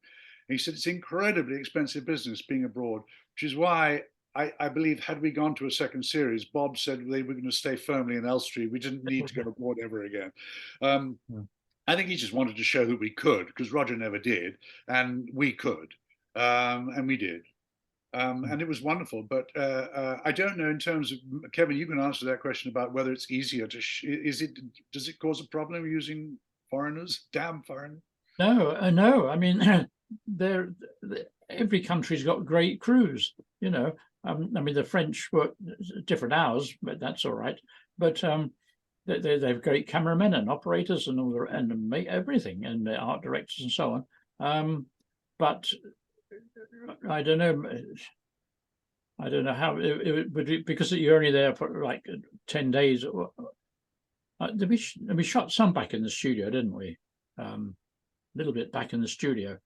And he said it's incredibly expensive business being abroad, which is why I believe had we gone to a second series, Bob said they were going to stay firmly in Elstree. We didn't need to go abroad ever again. I think he just wanted to show that we could, because Roger never did, and we could, and we did. And it was wonderful. But I don't know in terms of, Kevin, you can answer that question about whether it's easier to, does it cause a problem using foreigners? Damn foreigners. No, no. I mean, every country's got great crews, you know. I mean, the French work different hours, but that's all right. But they have great cameramen and operators and all and make everything, and art directors and so on. But I don't know. I don't know how it would be, because you're only there for like 10 days. We shot some back in the studio, didn't we? A little bit back in the studio.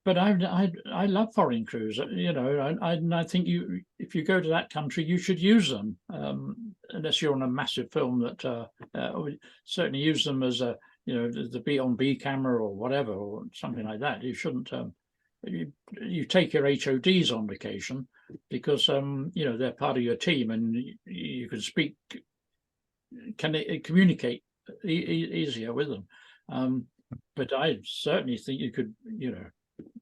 But I love foreign crews, you know, and I think if you go to that country, you should use them, unless you're on a massive film that certainly use them as a, you know, the B-on-B camera or whatever, or something like that. You shouldn't, you take your HODs on vacation because, you know, they're part of your team and you can communicate easier with them. But I certainly think you could, you know,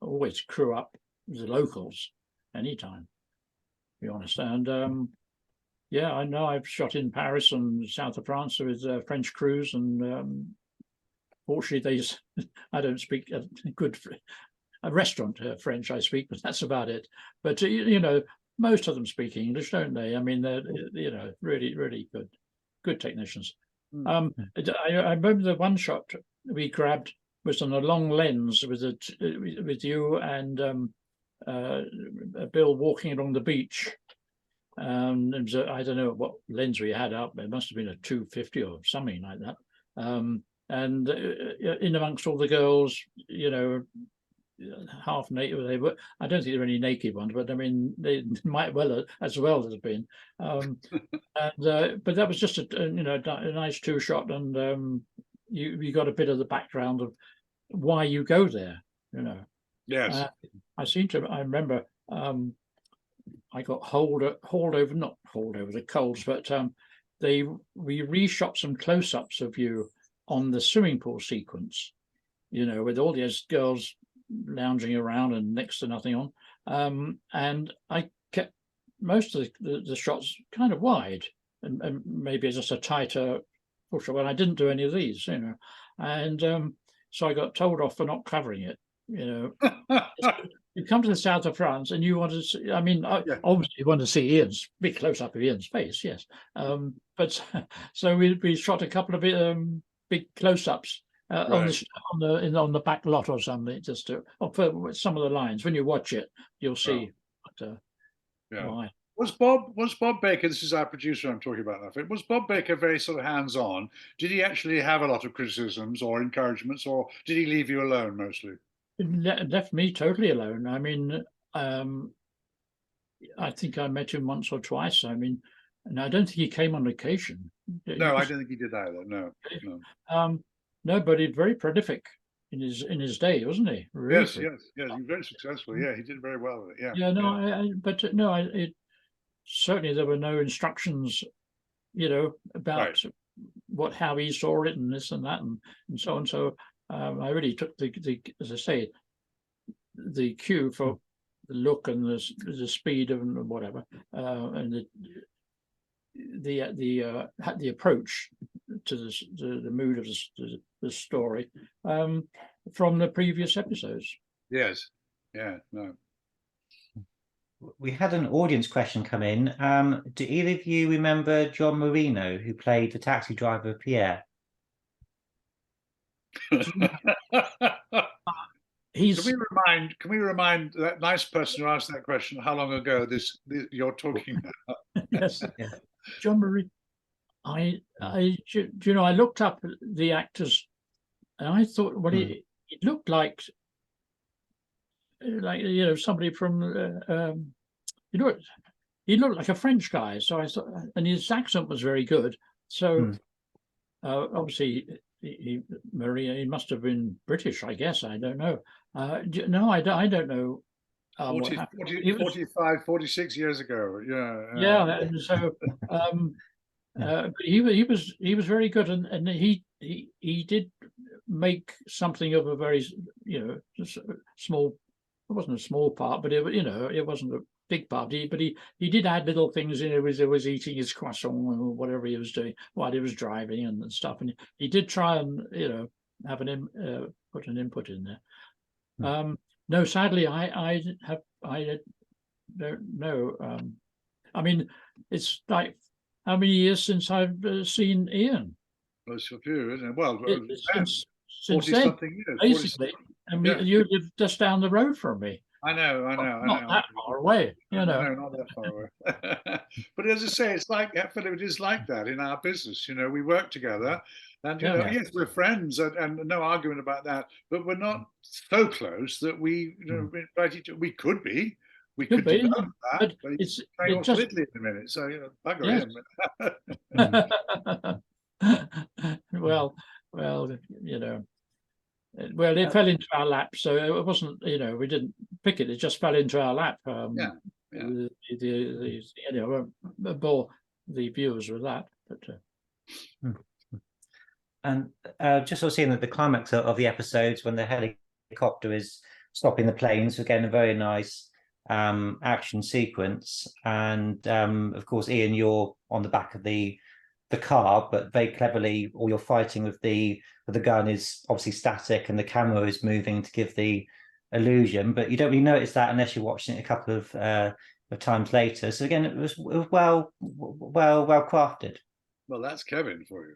always crew up the locals anytime, to be honest. And yeah, I know I've shot in Paris and south of France with French crews, and fortunately I don't speak good restaurant French. I speak, but that's about it. But you know, most of them speak English, don't they? I mean, they're, you know, really good technicians. I remember the one shot we grabbed was on a long lens with you and Bill walking along the beach, It was I don't know what lens we had up. It must have been a 250 or something like that. And in amongst all the girls, half naked they were. I don't think there were any naked ones, but I mean they might well as well have been. But that was just a nice 2-shot, and you got a bit of the background of why you go there. Yes. I remember I got hauled over, not hauled over the coals, but we reshot some close-ups of you on the swimming pool sequence, with all these girls lounging around and next to nothing on. And I kept most of the shots kind of wide and maybe just a tighter push. Well, I didn't do any of these, and so I got told off for not covering it. You come to the south of France and you want to see, I mean, obviously you want to see Ian's big close up of Ian's face, yes. But so we shot a couple of big close ups on the back lot or something, just to for some of the lines. When you watch it, you'll see. Why. Was Bob Baker? This is our producer I'm talking about now. Was Bob Baker very sort of hands-on? Did he actually have a lot of criticisms or encouragements, or did he leave you alone mostly? It left me totally alone. I mean, I think I met him once or twice. I mean, and I don't think he came on occasion. No, I don't think he did either. No. No, but he's very prolific in his day, wasn't he? Really yes. He was very successful. Yeah, he did very well with it. Yeah. Yeah. No, it certainly there were no instructions, about how he saw it and this and that and so on. So I really took the as I say, the cue for the look and the speed and whatever, and the approach to the mood of the story from the previous episodes. Yes. Yeah. No. We had an audience question come in. Do either of you remember John Marino, who played the taxi driver Pierre? Can we remind that nice person who asked that question how long ago this you're talking about? Yes. Yeah. John Marino. I looked up the actors and I thought, well, it looked like somebody from he looked like a French guy. So I thought, and his accent was very good. So obviously he must have been British, I guess. I don't know. No, I don't know. 45, 46 years ago. Yeah. And so but he was very good, and he did make something of a very small. It wasn't a small part, but it wasn't a big part. But he did add little things. He was eating his croissant or whatever he was doing while he was driving and stuff. And he did try and have put an input in there. No, sadly, I don't know. I mean, it's like how many years since I've seen Ian? Well, it's a few, isn't it? Well, since 40 then, something years, basically. I mean, you live just down the road from me. I know. Not that far away, No, not that far away. But as I say, it's like, Philip, it is like that in our business. We work together, and yes, we're friends, and no argument about that. But we're not so close that we, invite each other. We could be. We could be, that, but it's just Italy in a minute. So bugger him. Well, it fell into our lap, so it wasn't. We didn't pick it; it just fell into our lap. I won't bore the viewers with that, but. And just sort of seeing that the climax of the episodes when the helicopter is stopping the planes, again a very nice action sequence, and of course, Ian, you're on the back of the car, but very cleverly, all you're fighting with the gun is obviously static, and the camera is moving to give the illusion. But you don't really notice that unless you're watching it a couple of times later. So again, it was well crafted. Well, that's Kevin for you.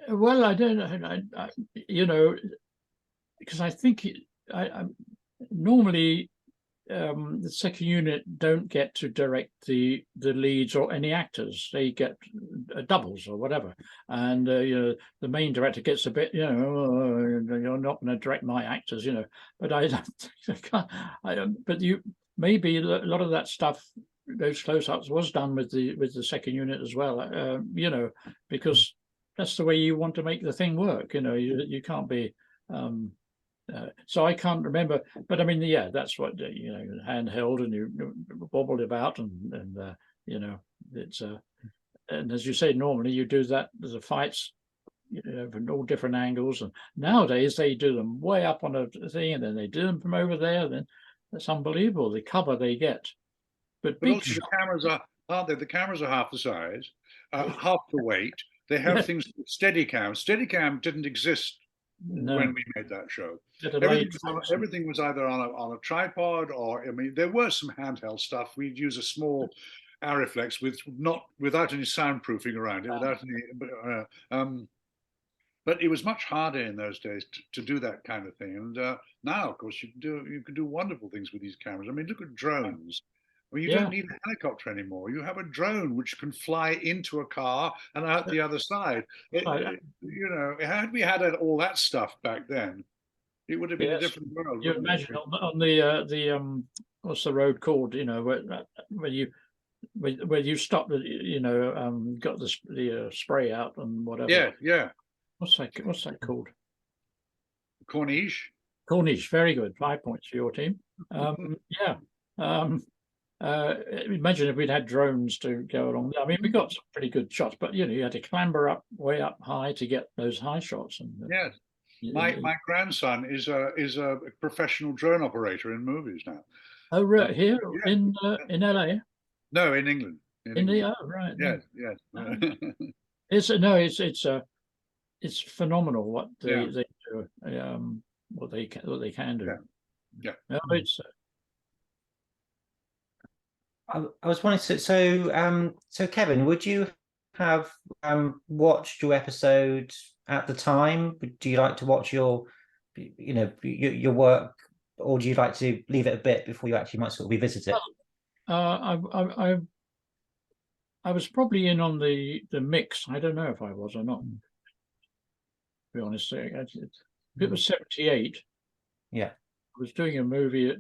Well, I don't know. Because I think I normally the second unit don't get to direct the leads or any actors. They get doubles or whatever, and the main director gets a bit, you're not going to direct my actors, But I can't. But maybe a lot of that stuff, those close-ups, was done with the second unit as well, because that's the way you want to make the thing work. You can't be. So I can't remember, but I mean, yeah, that's what handheld, and you wobbled about, and it's and as you say, normally you do that. There's a fights, from all different angles, and nowadays they do them way up on a thing, and then they do them from over there. Then that's unbelievable, the cover they get. But big also the cameras aren't they? The cameras are half the size, half the weight. They have things like Steadicam. Steadicam didn't exist when we made that show. Everything was either on a tripod, or I mean, there were some handheld stuff. We'd use a small Arriflex without any soundproofing around it, without any. But it was much harder in those days to do that kind of thing. And now, of course, you can do wonderful things with these cameras. I mean, look at drones. I mean, you don't need a helicopter anymore. You have a drone which can fly into a car and out the other side. Had we had all that stuff back then, it would have been a different world. You imagine on the what's the road called? Where you stop, got the spray out and whatever. Yeah. What's that called? Corniche. Corniche, very good. 5 points for your team. Imagine if we'd had drones to go along. I mean, we got some pretty good shots, but you had to clamber up way up high to get those high shots. And my grandson is a professional drone operator in movies now. Oh, right, here in LA? No, in England. Right. Yes. It's phenomenal what they do, what they can do. Yeah. No, it's. I was wondering, so Kevin, would you have watched your episode at the time? Do you like to watch your work, or do you like to leave it a bit before you actually might sort of revisit it? I was probably in on the mix. I don't know if I was or not. To be honest, it was 78. Yeah, I was doing a movie.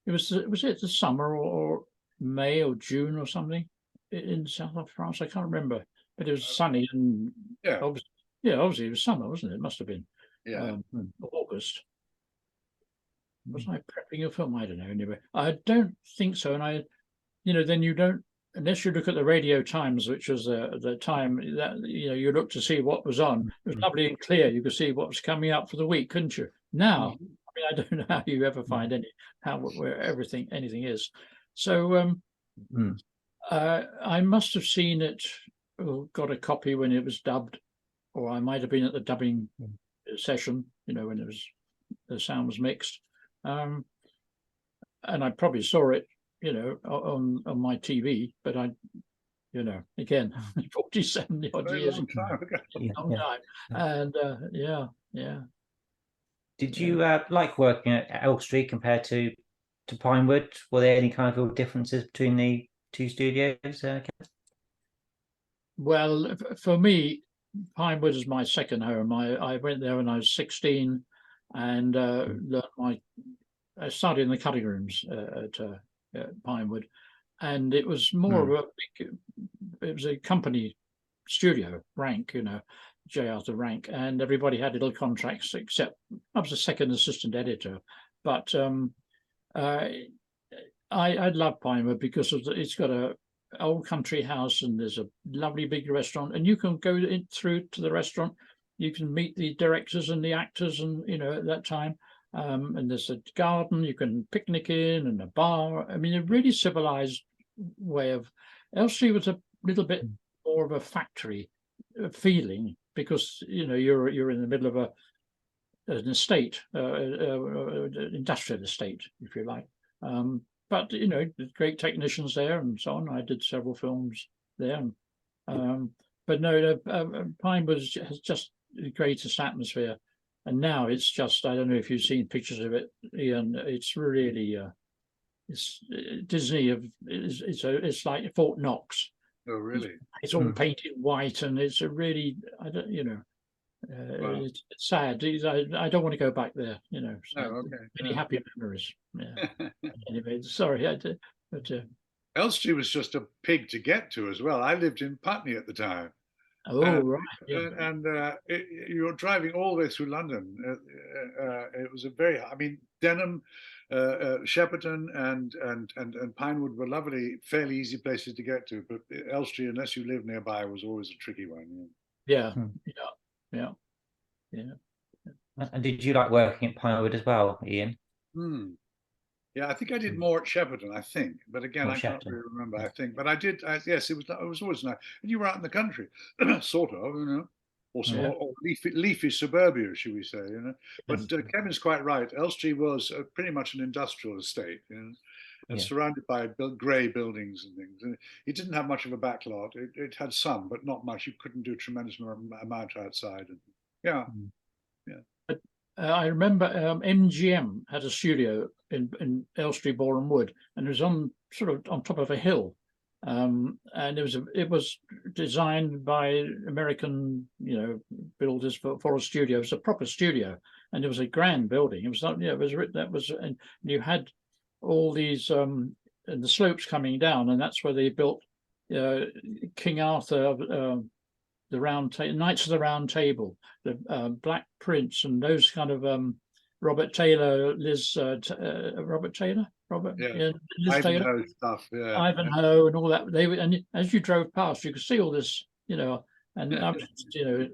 Was it the summer or May or June or something in south of France? I can't remember, but it was sunny and obviously it was summer, wasn't it? It must have been August. Was I prepping a film? I don't know. Anyway, I don't think so. And then you don't, unless you look at the Radio Times, which was the time that you look to see what was on. It was lovely and clear. You could see what was coming up for the week, couldn't you? Now, I don't know how you ever find where anything is. So I must have seen it, or got a copy when it was dubbed, or I might have been at the dubbing session, when the sound was mixed. And I probably saw it, on my TV, but again, 47 odd years, long time. And Did you like working at Elstree compared to Pinewood? Were there any kind of real differences between the two studios? Well, for me, Pinewood is my second home. I went there when I was 16 and learned I started in the cutting rooms at Pinewood, and it was more of it was a company studio, Rank, J. Arthur Rank, and everybody had little contracts except I was a second assistant editor. But I love Pinewood because it's got a old country house, and there's a lovely big restaurant, and you can go through to the restaurant. You can meet the directors and the actors, and at that time, and there's a garden you can picnic in, and a bar. I mean, a really civilized way of. Elstree was a little bit more of a factory feeling because you're in the middle of an estate, industrial estate, if you like. But great technicians there and so on. I did several films there, but no, Pinewood has just the greatest atmosphere, and now it's just, I don't know if you've seen pictures of it, Ian. It's really it's Disney it's like Fort Knox. Oh, really? It's all painted white, and it's a really, I don't, Wow. it's sad. I don't want to go back there. No, okay. Many No. happy memories. Yeah. Anyway, sorry, but Elstree was just a pig to get to as well. I lived in Putney at the time. oh right, yeah. And you're driving all the way through London. It was a very, I mean, Denham, Shepperton, and Pinewood were lovely, fairly easy places to get to. But Elstree, unless you live nearby, was always a tricky one. Yeah, Hmm. yeah, yeah. And did you like working at Pinewood as well, Ian? Hmm. Yeah, I think I did more at Shepperton, I think. But again, Or I can't Shepperton? really remember, I think. But I did, yes, it was always nice. And you were out in the country, sort of, Yeah. or leafy suburbia, should we say, But Yes. Kevin's quite right. Elstree was pretty much an industrial estate, and Yeah. surrounded by grey buildings and things. And it didn't have much of a backlot. It had some, but not much. You couldn't do a tremendous amount outside. And, yeah. I remember MGM had a studio in Elstree, Boreham Wood, and it was on sort of on top of a hill, and it was designed by American builders for a studio. It was a proper studio, and it was a grand building. It was not, and you had all these and the slopes coming down, and that's where they built King Arthur. The Knights of the Round Table, the Black Prince, and those kind of Robert Taylor, Liz, Robert Taylor, Yeah. Liz Taylor, Ivanhoe stuff, yeah. Ivanhoe, and all that. And as you drove past, you could see all this, and I was,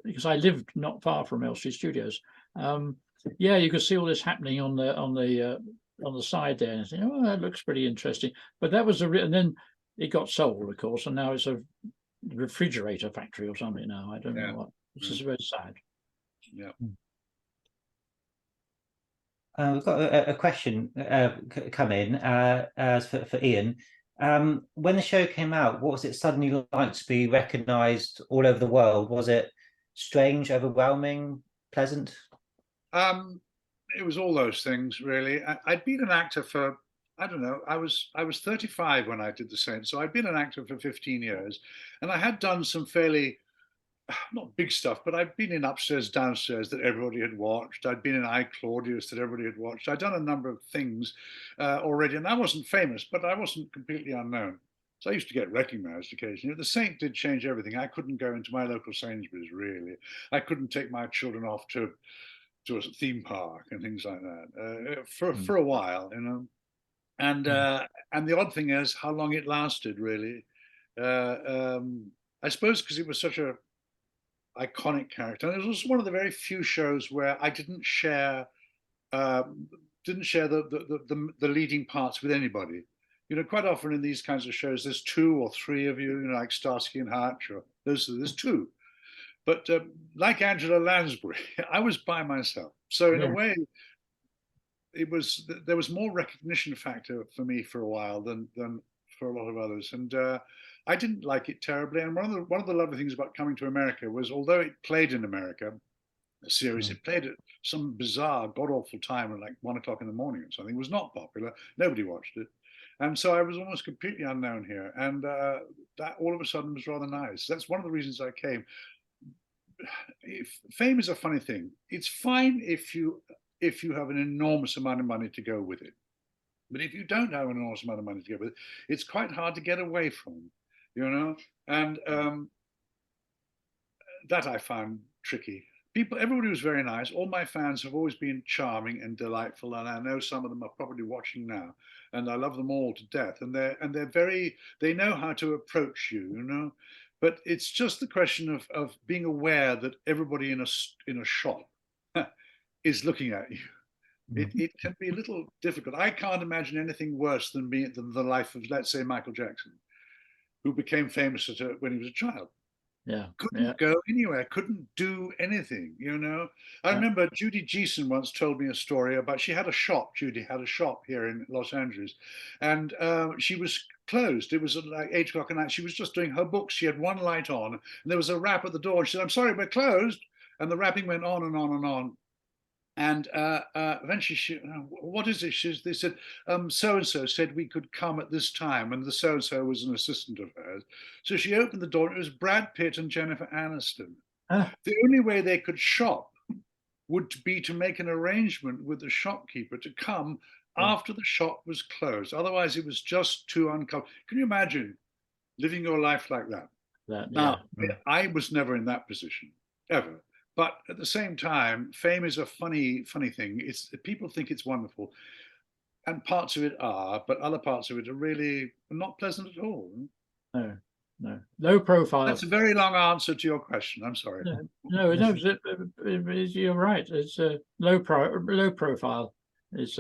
because I lived not far from Elstree Studios. Yeah, you could see all this happening on the side there, and I think, oh, that looks pretty interesting. But that was and then it got sold, of course, and now it's a refrigerator factory or something now. I don't know what, which is very sad. Yeah. We've got a question come in for Ian. When the show came out, what was it suddenly like to be recognised all over the world? Was it strange, overwhelming, pleasant? It was all those things, really. I'd been an actor for, I don't know, I was 35 when I did The Saint, so I'd been an actor for 15 years, and I had done some fairly, not big stuff, but I'd been in Upstairs, Downstairs that everybody had watched. I'd been in I, Claudius that everybody had watched. I'd done a number of things already, and I wasn't famous, but I wasn't completely unknown. So I used to get recognized occasionally. The Saint did change everything. I couldn't go into my local Sainsbury's, really. I couldn't take my children off to a theme park and things like that for a while, And the odd thing is how long it lasted, really. I suppose because it was such a iconic character, and it was one of the very few shows where I didn't share the leading parts with anybody. Quite often in these kinds of shows, there's 2 or 3 of you, like Starsky and Hutch, or there's 2. But like Angela Lansbury, I was by myself. So in a way, there was more recognition factor for me for a while than for a lot of others, and I didn't like it terribly. And one of the lovely things about coming to America was, although it played in America, a series, it played at some bizarre, god awful time at like 1 o'clock in the morning or something. It was not popular. Nobody watched it, and so I was almost completely unknown here. And that all of a sudden was rather nice. That's one of the reasons I came. Fame is a funny thing. It's fine if you have an enormous amount of money to go with it. But if you don't have an enormous amount of money to go with it, it's quite hard to get away from, and that I found tricky. Everybody was very nice. All my fans have always been charming and delightful, and I know some of them are probably watching now, and I love them all to death. And they know how to approach you, But it's just the question of being aware that everybody in a shop is looking at you. It can be a little difficult. I can't imagine anything worse than the life of, let's say, Michael Jackson, who became famous when he was a child. Yeah. Couldn't go anywhere, couldn't do anything, I remember Judy Geeson once told me a story about, Judy had a shop here in Los Angeles, and she was closed. It was like 8 o'clock at night. She was just doing her books. She had one light on, and there was a rap at the door. She said, "I'm sorry, we're closed." And the rapping went on and on and on. And eventually, what is it? They said, so and so said we could come at this time, and the so and so was an assistant of hers. So she opened the door, and it was Brad Pitt and Jennifer Aniston. Ah. The only way they could shop would be to make an arrangement with the shopkeeper to come after the shop was closed. Otherwise, it was just too uncomfortable. Can you imagine living your life like that? Now, I was never in that position, ever. But at the same time, fame is a funny thing. It's people think it's wonderful, and parts of it are, but other parts of it are really not pleasant at all. No, low profile. That's a very long answer to your question. I'm sorry. No, you're right. It's a low profile. Is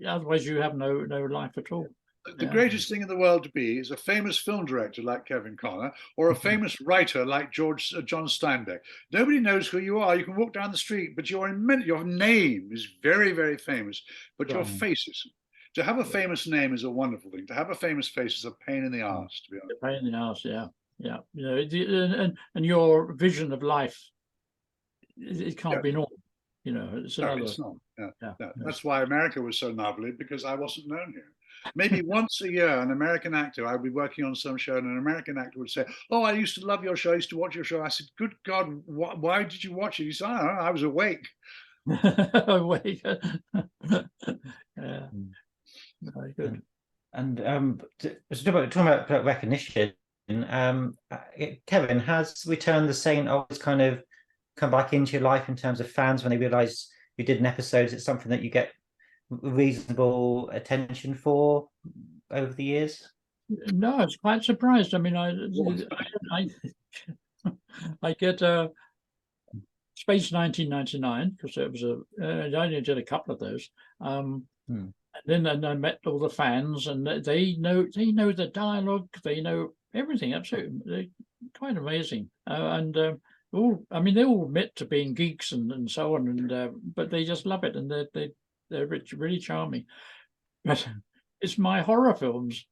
otherwise you have no life at all. The greatest thing in the world to be is a famous film director like Kevin Connor, or a famous writer like John Steinbeck. Nobody knows who you are. You can walk down the street, but your name is very, very famous, but your face isn't. To have a famous name is a wonderful thing. To have a famous face is a pain in the arse, to be honest. A pain in the arse, yeah. You know, and your vision of life, it can't be normal. You know, it's another. It's not. That's why America was so lovely, because I wasn't known here. Maybe once a year, an American actor, I'd be working on some show, and an American actor would say, "Oh, I used to love your show. I used to watch your show." I said, "Good God, why did you watch it?" He said, "I don't know, I was awake." Awake. Yeah. Very good. And talking about recognition, Kevin, has Return the Saint always kind of come back into your life in terms of fans when they realise you did an episode? Is it something that you get reasonable attention for over the years? No, I was quite surprised. I mean, I get Space 1999, because it was I only did a couple of those. And then I met all the fans, and they know the dialogue, they know everything. Absolutely, they're quite amazing. And all, I mean, they all admit to being geeks and so on, and but they just love it, and they're really charming. But it's my horror films,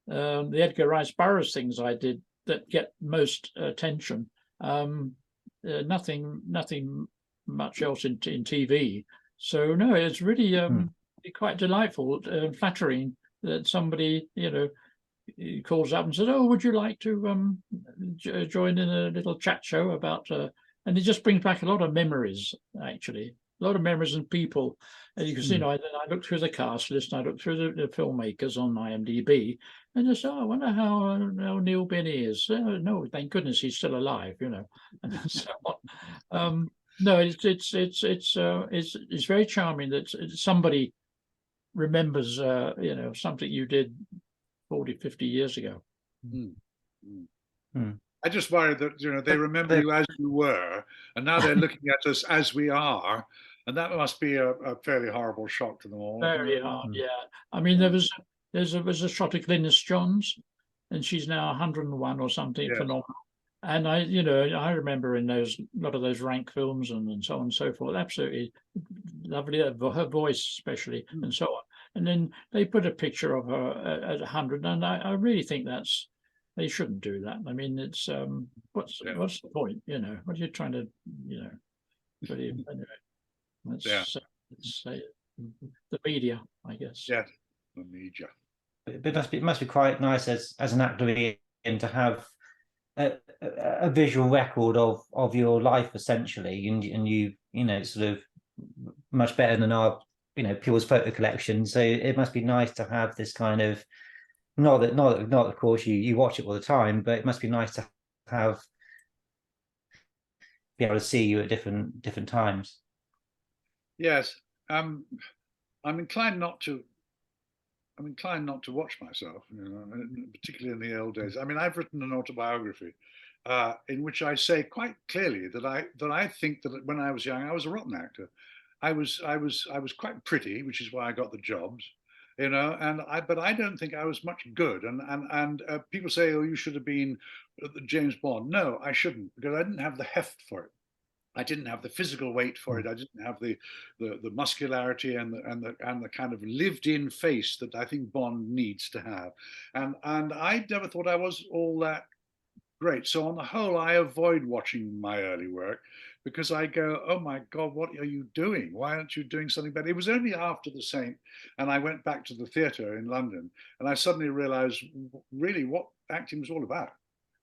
the Edgar Rice Burroughs things I did that get most attention. Nothing much else in TV. So no, it's really quite delightful, flattering that somebody, you know, calls up and says, "Oh, would you like to join in a little chat show about?" And it just brings back a lot of memories, actually. A lot of memories and people. And you can see, I looked through the cast list, and I looked through the filmmakers on IMDb, and just, I wonder how Neil Binney is. No, thank goodness he's still alive, you know, and so on. No, it's very charming that somebody remembers, you know, something you did 40, 50 years ago. I just worry that, you know, they remember you as you were, and now they're looking at us as we are, and that must be a fairly horrible shock to them all. Very hard, yeah. I mean, there was a shot of Glynis Johns, and she's now 101 or something, phenomenal. And I remember in a lot of those rank films and so on and so forth, absolutely lovely, her voice especially, and so on. And then they put a picture of her at 100, and I really think they shouldn't do that. I mean, it's what's the point? You know, what are you trying to, you know? But anyway, let's say the media, I guess. Yeah, the media. It must be quite nice as an actor to have a visual record of your life, essentially, and you know, sort of much better than our, you know, people's photo collection. So it must be nice to have this kind of, not that of course you watch it all the time, but it must be nice to be able to see you at different times. Yes, I'm inclined not to watch myself, you know, particularly in the old days. I mean, I've written an autobiography in which I say quite clearly that I think that when I was young, I was a rotten actor. I was quite pretty, which is why I got the jobs, you know. But I don't think I was much good. And people say, "Oh, you should have been James Bond." No, I shouldn't, because I didn't have the heft for it. I didn't have the physical weight for it. I didn't have the muscularity and the kind of lived-in face that I think Bond needs to have. And I never thought I was all that great. So on the whole, I avoid watching my early work, because I go, oh my God, what are you doing? Why aren't you doing something better? It was only after The Saint, and I went back to the theatre in London, and I suddenly realized really what acting was all about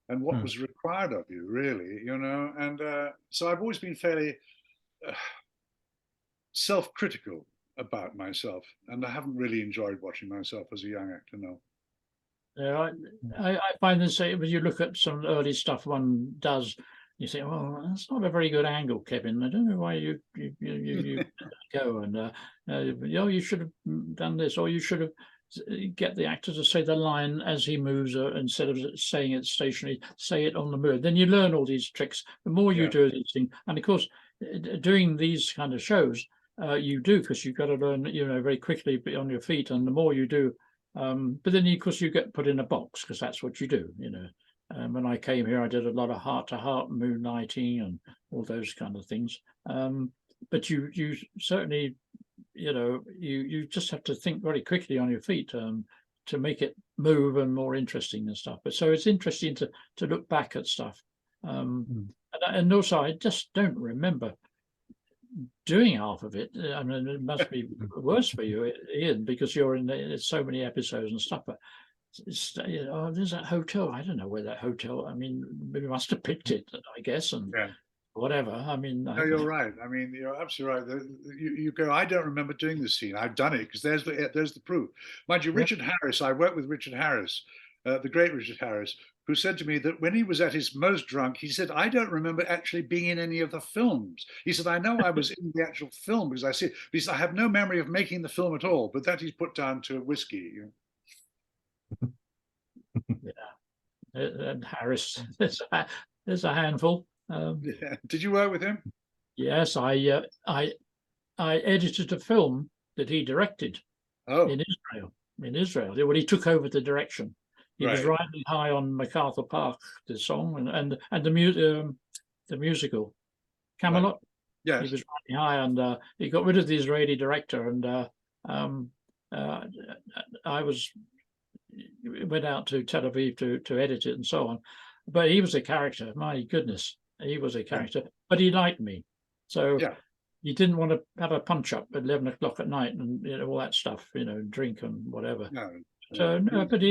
and what was required of you, really, you know. And so I've always been fairly self-critical about myself, and I haven't really enjoyed watching myself as a young actor, no. Yeah, I find the same when you look at some early stuff one does. You say, "Well, that's not a very good angle, Kevin. I don't know why you go and you should have done this, or you should have get the actor to say the line as he moves, instead of saying it stationary, say it on the move." Then you learn all these tricks. The more you do these things, and of course, doing these kind of shows, you do, because you've got to learn, very quickly, be on your feet, and the more you do. But then, of course, you get put in a box because that's what you do, when I came here, I did a lot of heart-to-heart moonlighting and all those kind of things. But you certainly, you just have to think very quickly on your feet to make it move and more interesting and stuff. But so it's interesting to look back at stuff. And also, I just don't remember doing half of it. I mean, it must be worse for you, Ian, because you're in so many episodes and stuff. But it's, there's that hotel. I don't know where that hotel. I mean, we must have picked it, I guess, and whatever. I mean, no, you're right. I mean, you're absolutely right. You go, I don't remember doing this scene. I've done it because there's the proof. Mind you, Richard Harris. I worked with Richard Harris, the great Richard Harris, who said to me that when he was at his most drunk, he said, I don't remember actually being in any of the films. He said, I know I was in the actual film because I see it. Because I have no memory of making the film at all. But that he's put down to whiskey. And Harris, there's a handful. Did you work with him? Yes, I edited a film that he directed in Israel. When he took over the direction, he was riding high on MacArthur Park, the song, and the musical Camelot. Yes, he was riding high, and he got rid of the Israeli director, and I went out to Tel Aviv to edit it and so on. But he was a character. My goodness, he was a character. But he liked me, so he didn't want to have a punch up at 11 o'clock at night and all that stuff, drink and whatever. So no, but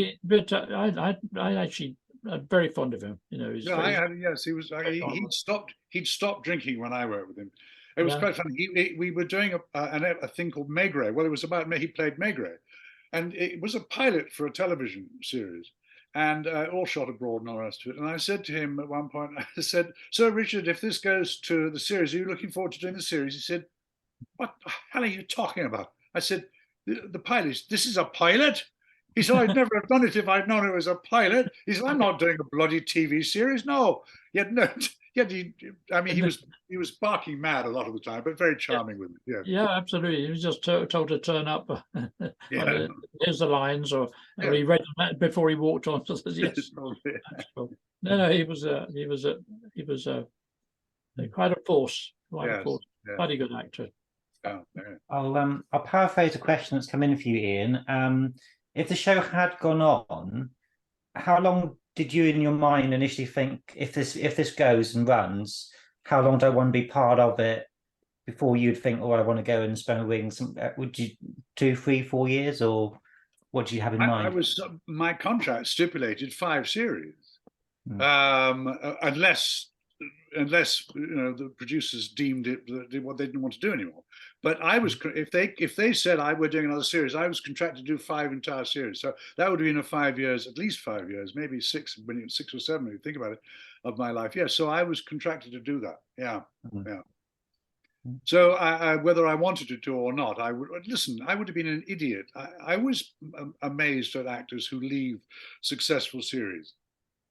I actually I'm very fond of him. Yes, he was. He'd stopped drinking when I worked with him. It was quite funny. We were doing a thing called Maigret. Well, it was about he played Maigret, and it was a pilot for a television series, and all shot abroad and all the rest of it. And I said to him at one point, I said, "So Richard, if this goes to the series, are you looking forward to doing the series?" He said, "What the hell are you talking about?" I said, "The pilot. This is a pilot." He said, "I'd never have done it if I'd known it was a pilot." He said, "I'm not doing a bloody TV series." No, yet no. Yet I mean, he was barking mad a lot of the time, but very charming with it. Yeah, absolutely. He was just told to turn up. Here's the lines, or he read them before he walked on. Yes. No, he was quite a force. Quite a good actor. I'll paraphrase a question that's come in for you, Ian. If the show had gone on, how long did you in your mind initially think, if this goes and runs, how long do I want to be part of it before you'd think, oh, I want to go and spend a week? Would you 2, 3, 4 years, or what do you have in mind? My contract stipulated 5 series, unless the producers deemed it what they didn't want to do anymore. But I was, if they said I were doing another series, I was contracted to do 5 entire series. So that would have been 5 years, at least 5 years, maybe 6, 6 or 7 when you think about it, of my life. Yeah, so I was contracted to do that. Yeah. So whether I wanted to do or not, I would have been an idiot. I was amazed at actors who leave successful series.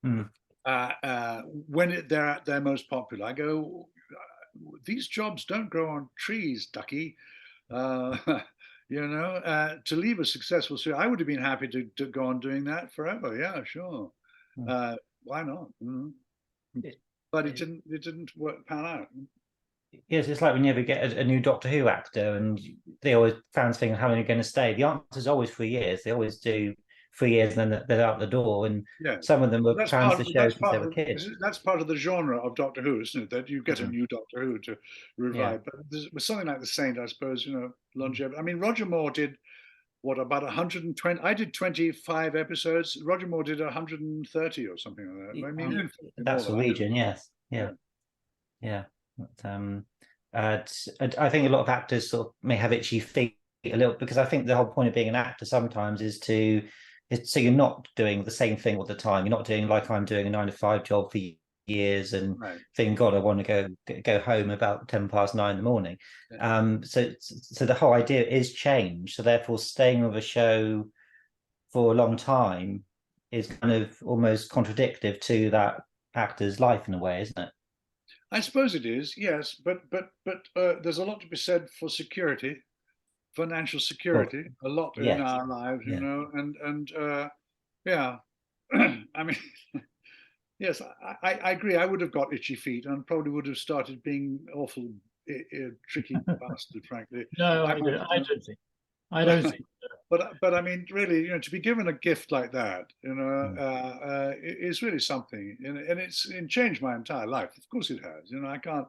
When they're at their most popular. I go, these jobs don't grow on trees, ducky. To leave a successful series, I would have been happy to go on doing that forever. Yeah, sure. Why not? But it didn't pan out. Yes, it's like when you ever get a new Doctor Who actor, and they always fans think, how long are you going to stay? The answer is always 3 years. They always do 3 years and then they're out the door. And Yeah. some of them were That's fans part of of, the show that's since they part were of kids. that's part of the genre of Doctor Who, isn't it? That you get a Mhm. new Doctor Who to revive. But with something like The Saint, I suppose, longevity. I mean, Roger Moore did what, about 120? I did 25 episodes. Roger Moore did 130 or something like that. I mean, infinitely That's more a than that. region, yes, yeah. But, I think a lot of actors sort of may have itchy feet a little, because I think the whole point of being an actor sometimes is so you're not doing the same thing all the time. You're not doing like I'm doing a 9 to 5 job for years and Right. thinking, God, I want to go home about 10 past 9 in the morning. Yeah. So the whole idea is change. So therefore, staying with a show for a long time is kind of almost contradictory to that actor's life in a way, isn't it? I suppose it is, yes, but there's a lot to be said for security, financial security, a lot in Yes. our lives, Yeah. and yeah, I mean, yes, I agree. I would have got itchy feet and probably would have started being awful, tricky bastard, frankly. No, I I might, don't, I don't think. I don't think. but I mean, really, to be given a gift like that, Mm. is really something, and it's changed my entire life. Of course, it has. I can't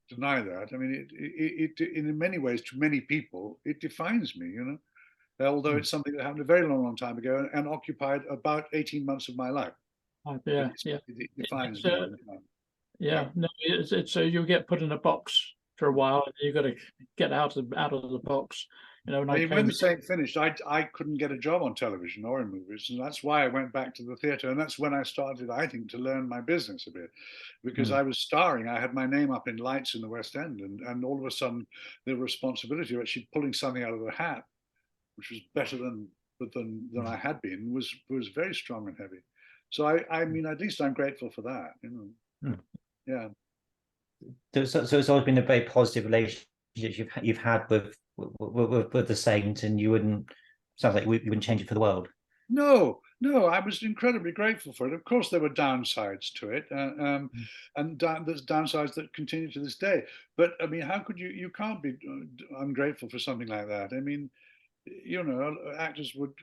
deny that. I mean, it in many ways, to many people, it defines me. Although it's something that happened a very long, long time ago and occupied about 18 months of my life. Yeah, It defines It's, me. yeah. No, it's you get put in a box for a while, and you've got to get out of the box. When I I mean, when came The Saint finished, I couldn't get a job on television or in movies, and that's why I went back to the theatre, and that's when I started, I think, to learn my business a bit, because I was starring. I had my name up in lights in the West End, and all of a sudden, the responsibility of actually pulling something out of the hat, which was better than I had been, was very strong and heavy. So I mean, at least I'm grateful for that. Yeah. So it's always been a very positive relationship you've had with the Saint, and you wouldn't, sounds like you wouldn't change it for the world. No, I was incredibly grateful for it. Of course, there were downsides to it, and there's downsides that continue to this day. But I mean, how could you can't be ungrateful for something like that. I mean, actors would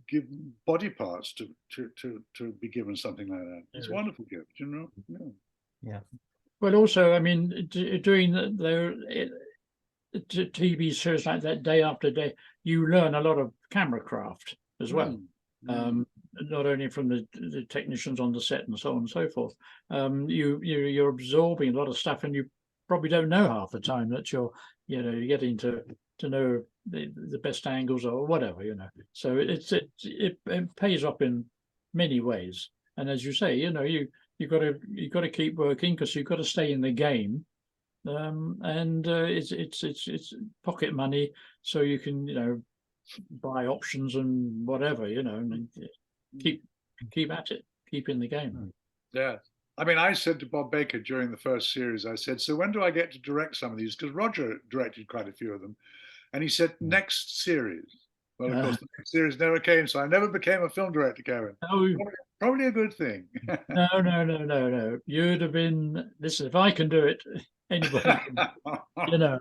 give body parts to be given something like that. It's a wonderful gift, Yeah. Well, also, I mean, doing the TV shows like that day after day, you learn a lot of camera craft as well. Not only from the technicians on the set and so on and so forth. You're absorbing a lot of stuff, and you probably don't know half the time that you're getting to know the best angles or whatever. So it pays off in many ways. And as you say, you've got to keep working, because you've got to stay in the game. And it's pocket money, so you can buy options and whatever, and keep at it, keep in the game. Yeah. I mean, I said to Bob Baker during the first series, I said, so when do I get to direct some of these? Because Roger directed quite a few of them. And he said, next series. Well, of course, the next series never came, so I never became a film director, Kevin. Probably a good thing. No. You'd have been, listen, if I can do it, anybody can,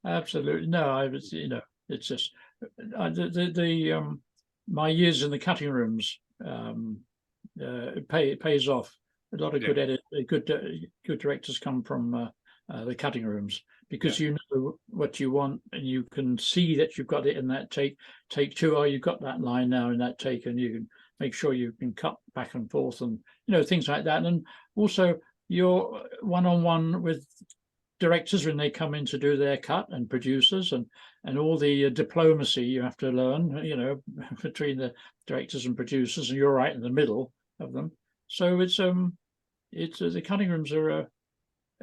absolutely. No, I was, it's just, my years in the cutting rooms it pays off. A lot of good directors come from the cutting rooms, because you know what you want, and you can see that you've got it in that take two. Oh, you've got that line now in that take, and you can make sure you can cut back and forth, and things like that. And also you're one-on-one with directors when they come in to do their cut, and producers, and all the diplomacy you have to learn, between the directors and producers, and you're right in the middle of them. So it's the cutting rooms are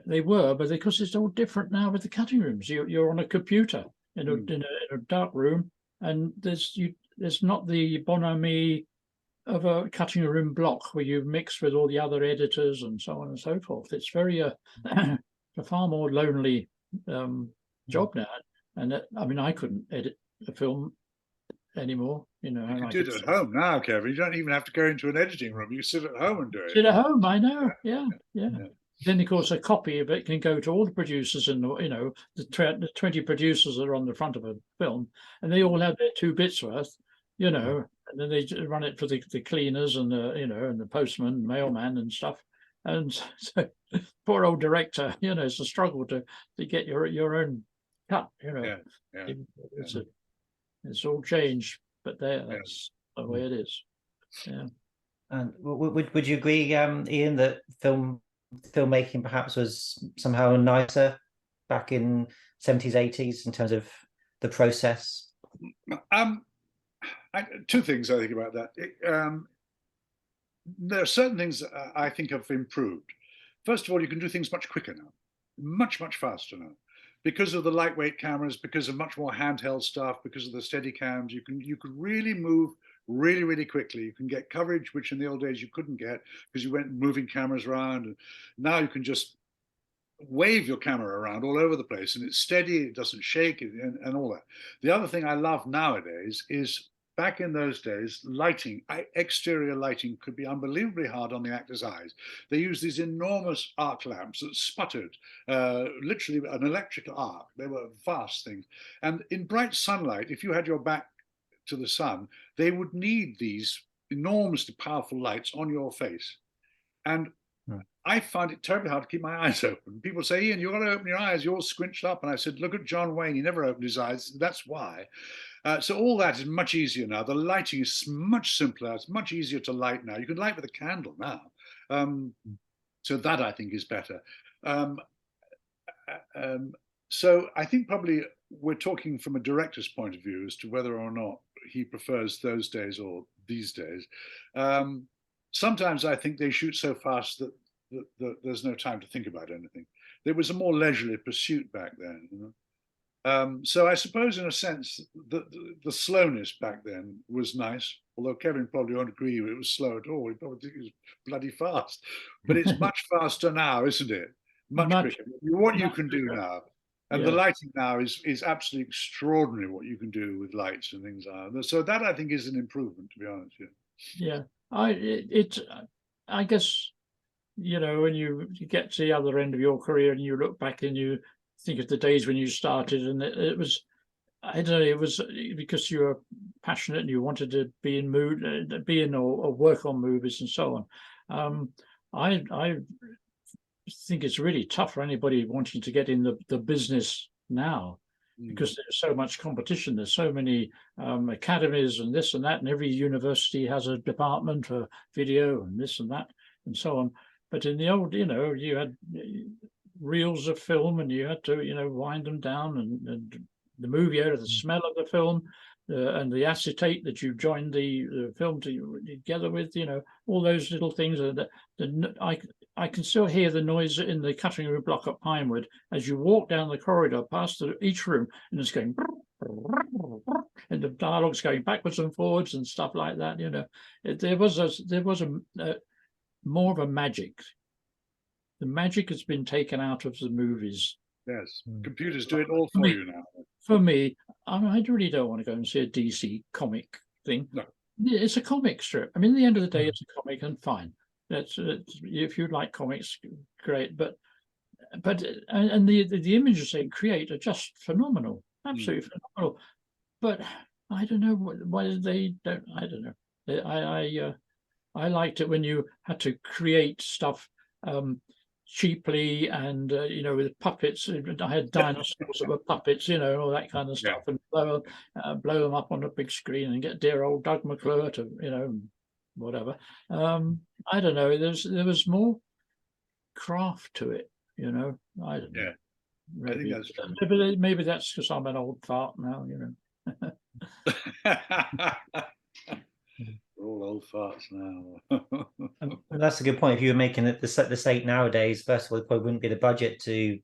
but because it's all different now with the cutting rooms. You're on a computer in a dark room, and there's not the bonhomie of a cutting room block where you mix with all the other editors and so on and so forth. It's very a far more lonely job now. And I mean, I couldn't edit a film anymore. You can do it at home now, Kevin. You don't even have to go into an editing room. You sit at home and do it. Sit at home, I know. Yeah. Then, of course, a copy of it can go to all the producers, and the 20 producers that are on the front of a film, and they all have their 2 bits worth. you know, and then they run it for the cleaners and the, you know, and the postman, mailman and stuff. And so poor old director, you know, it's a struggle to get your own cut, you know. Yeah, yeah, it's all changed, but that's the way it is. Yeah. And would you agree, Ian, that filmmaking perhaps was somehow nicer back in 70s, 80s in terms of the process? Two things I think about that. There are certain things I think have improved. First of all, you can do things much quicker now, much faster now, because of the lightweight cameras, because of much more handheld stuff, because of the steady cams. You could really move really quickly. You can get coverage which in the old days you couldn't get because you went moving cameras around. And now you can just wave your camera around all over the place and it's steady, it doesn't shake, and all that. The other thing I love nowadays is, back in those days, lighting, exterior lighting could be unbelievably hard on the actors' eyes. They used these enormous arc lamps that sputtered, literally an electric arc. They were vast things. And in bright sunlight, if you had your back to the sun, they would need these enormously powerful lights on your face. And I find it terribly hard to keep my eyes open. People say, Ian, you've got to open your eyes, you're all squinched up. And I said, look at John Wayne, he never opened his eyes, that's why. So all that is much easier now. The lighting is much simpler, it's much easier to light now. You can light with a candle now. So that I think is better. So I think probably we're talking from a director's point of view as to whether or not he prefers those days or these days. Sometimes I think they shoot so fast that there's no time to think about anything. There was a more leisurely pursuit back then. You know? So I suppose, in a sense, the slowness back then was nice. Although Kevin probably won't agree it was slow at all. He probably thinks it was bloody fast. But it's much faster now, isn't it? Much quicker. What you can do now. And the lighting now is absolutely extraordinary what you can do with lights and things like that. So that, I think, is an improvement, to be honest. Yeah. I guess, you know, when you get to the other end of your career and you look back and you think of the days when you started, and it was, I don't know, it was because you were passionate and you wanted to be in or work on movies and so on. I think it's really tough for anybody wanting to get in the business now, because there's so much competition. There's so many academies and this and that, and every university has a department for video and this and that and so on. But in the old, you know, you had reels of film and you had to, you know, wind them down, and the movie out of the smell of the film and the acetate that you joined the film together with, you know, all those little things. I can still hear the noise in the cutting room block at Pinewood as you walk down the corridor past each room, and it's going, and the dialogue's going backwards and forwards and stuff like that. You know, there was a more of a magic. The magic has been taken out of the movies. Yes, computers do it all for you now. For me, I really don't want to go and see a DC comic thing. No, it's a comic strip. I mean, at the end of the day, it's a comic, and fine. That's if you like comics, great. But and the images they create are just phenomenal, absolutely phenomenal. But I don't know why they don't. I don't know. I liked it when you had to create stuff cheaply and you know, with puppets. I had dinosaurs that were puppets, you know, and all that kind of stuff, and blow them up on a big screen and get dear old Doug McClure to, you know, whatever. I don't know. There was more craft to it, you know. I don't know. Yeah, maybe. I think that's true. Maybe that's because I'm an old fart now, you know. We're all old farts now. And that's a good point. If you were making it the state nowadays, first of all, it probably wouldn't be the budget to.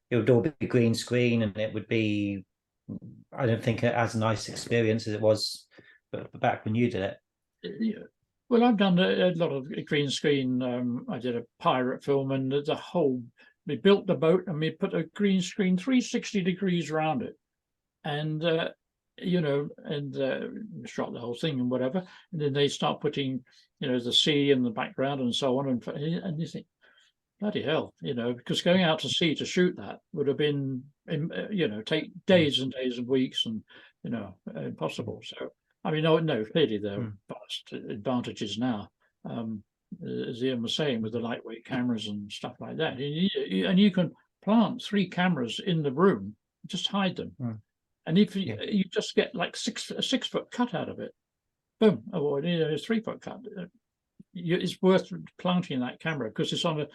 It would all be green screen, and it would be, I don't think, as nice experience as it was back when you did it. Yeah. Well, I've done a lot of green screen. I did a pirate film, and the whole, we built the boat and we put a green screen 360 degrees around it, and you know, and shot the whole thing and whatever. And then they start putting, you know, the sea in the background and so on, and you think, bloody hell, you know, because going out to sea to shoot that would have been, you know, take days and days and weeks, and you know, impossible. So I mean, no, clearly there Hmm. are vast advantages now. As Ian was saying, with the lightweight cameras and stuff like that, and you can plant 3 cameras in the room, just hide them, Hmm. and if Yeah. you just get like a 6-foot cut out of it, boom, or a 3-foot cut. It's worth planting that camera because it's on a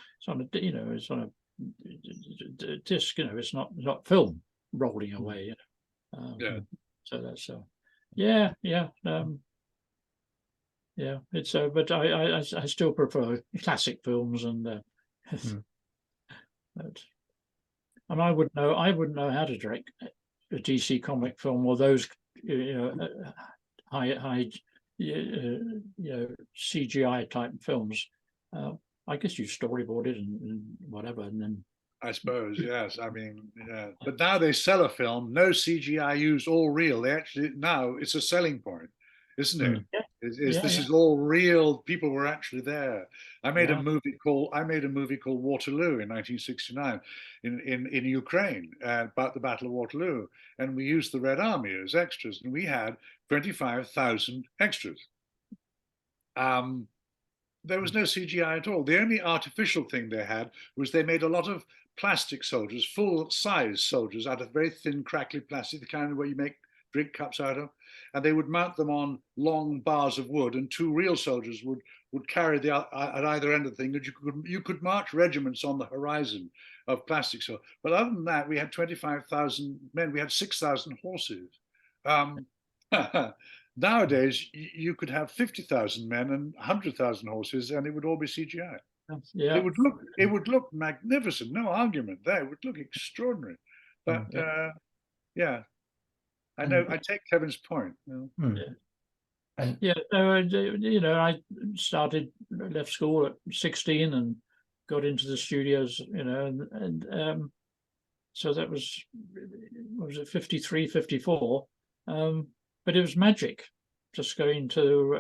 disc. It's not film rolling away. Yeah. So that's yeah. Yeah, it's but I still prefer classic films and but, and I wouldn't know how to direct a DC comic film or those high CGI type films. I guess you storyboard it and whatever, and then I suppose, yes. I mean, yeah. But now they sell a film, no CGI used, all real. They actually now it's a selling point, isn't it? yeah, This is all real. People were actually there. I made a Yeah. movie called Waterloo in 1969 in Ukraine about the Battle of Waterloo, and we used the Red Army as extras, and we had 25,000 extras. There was no CGI at all. The only artificial thing they had was they made a lot of plastic soldiers, full size soldiers, out of very thin, crackly plastic, the kind where you make drink cups out of, and they would mount them on long bars of wood, and 2 real soldiers would carry the at either end of the thing, and you could march regiments on the horizon of plastic. So, but other than that, we had 25,000 men. We had 6,000 horses. Um, Nowadays, you could have 50,000 men and 100,000 horses, and it would all be CGI. Yeah. It would look magnificent. No argument there. It would look extraordinary. But yeah, I know. I take Kevin's point. Yeah, so I left school at 16 and got into the studios, and so that was 53, 54. But it was magic. Just going to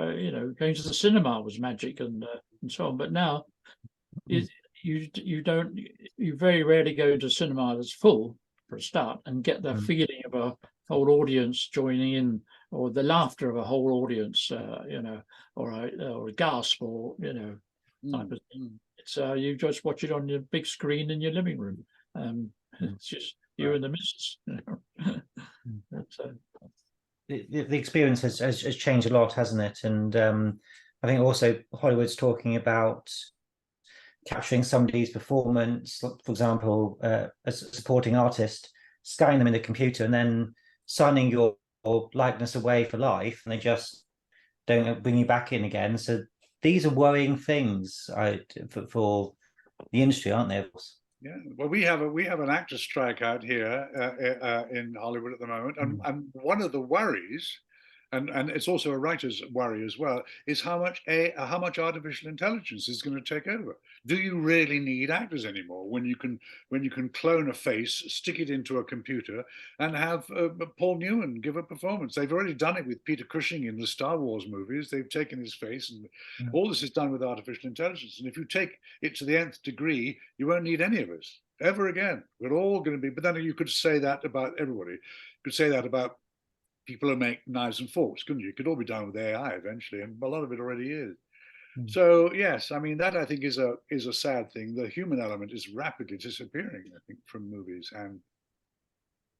the cinema was magic and so on. But now you very rarely go into cinema that's full for a start and get the feeling of a whole audience joining in, or the laughter of a whole audience, or a gasp, or type of thing. It's you just watch it on your big screen in your living room. It's just you and the missus. The experience has changed a lot, hasn't it? And I think also Hollywood's talking about capturing somebody's performance, for example, as a supporting artist, scanning them in the computer, and then signing your likeness away for life, and they just don't bring you back in again. So these are worrying things for the industry, aren't they? Yeah, well, we have an actor strike out here in Hollywood at the moment, and one of the worries, and it's also a writer's worry as well, is how much artificial intelligence is going to take over. Do you really need actors anymore when you can clone a face, stick it into a computer, and have Paul Newman give a performance? They've already done it with Peter Cushing in the Star Wars movies. They've taken his face, and all this is done with artificial intelligence. And if you take it to the nth degree, you won't need any of us ever again. We're all going to be. But then you could say that about everybody. You could say that about people who make knives and forks, couldn't you? It could all be done with AI eventually, and a lot of it already is. So yes, I mean that I think is a sad thing. The human element is rapidly disappearing, I think, from movies, and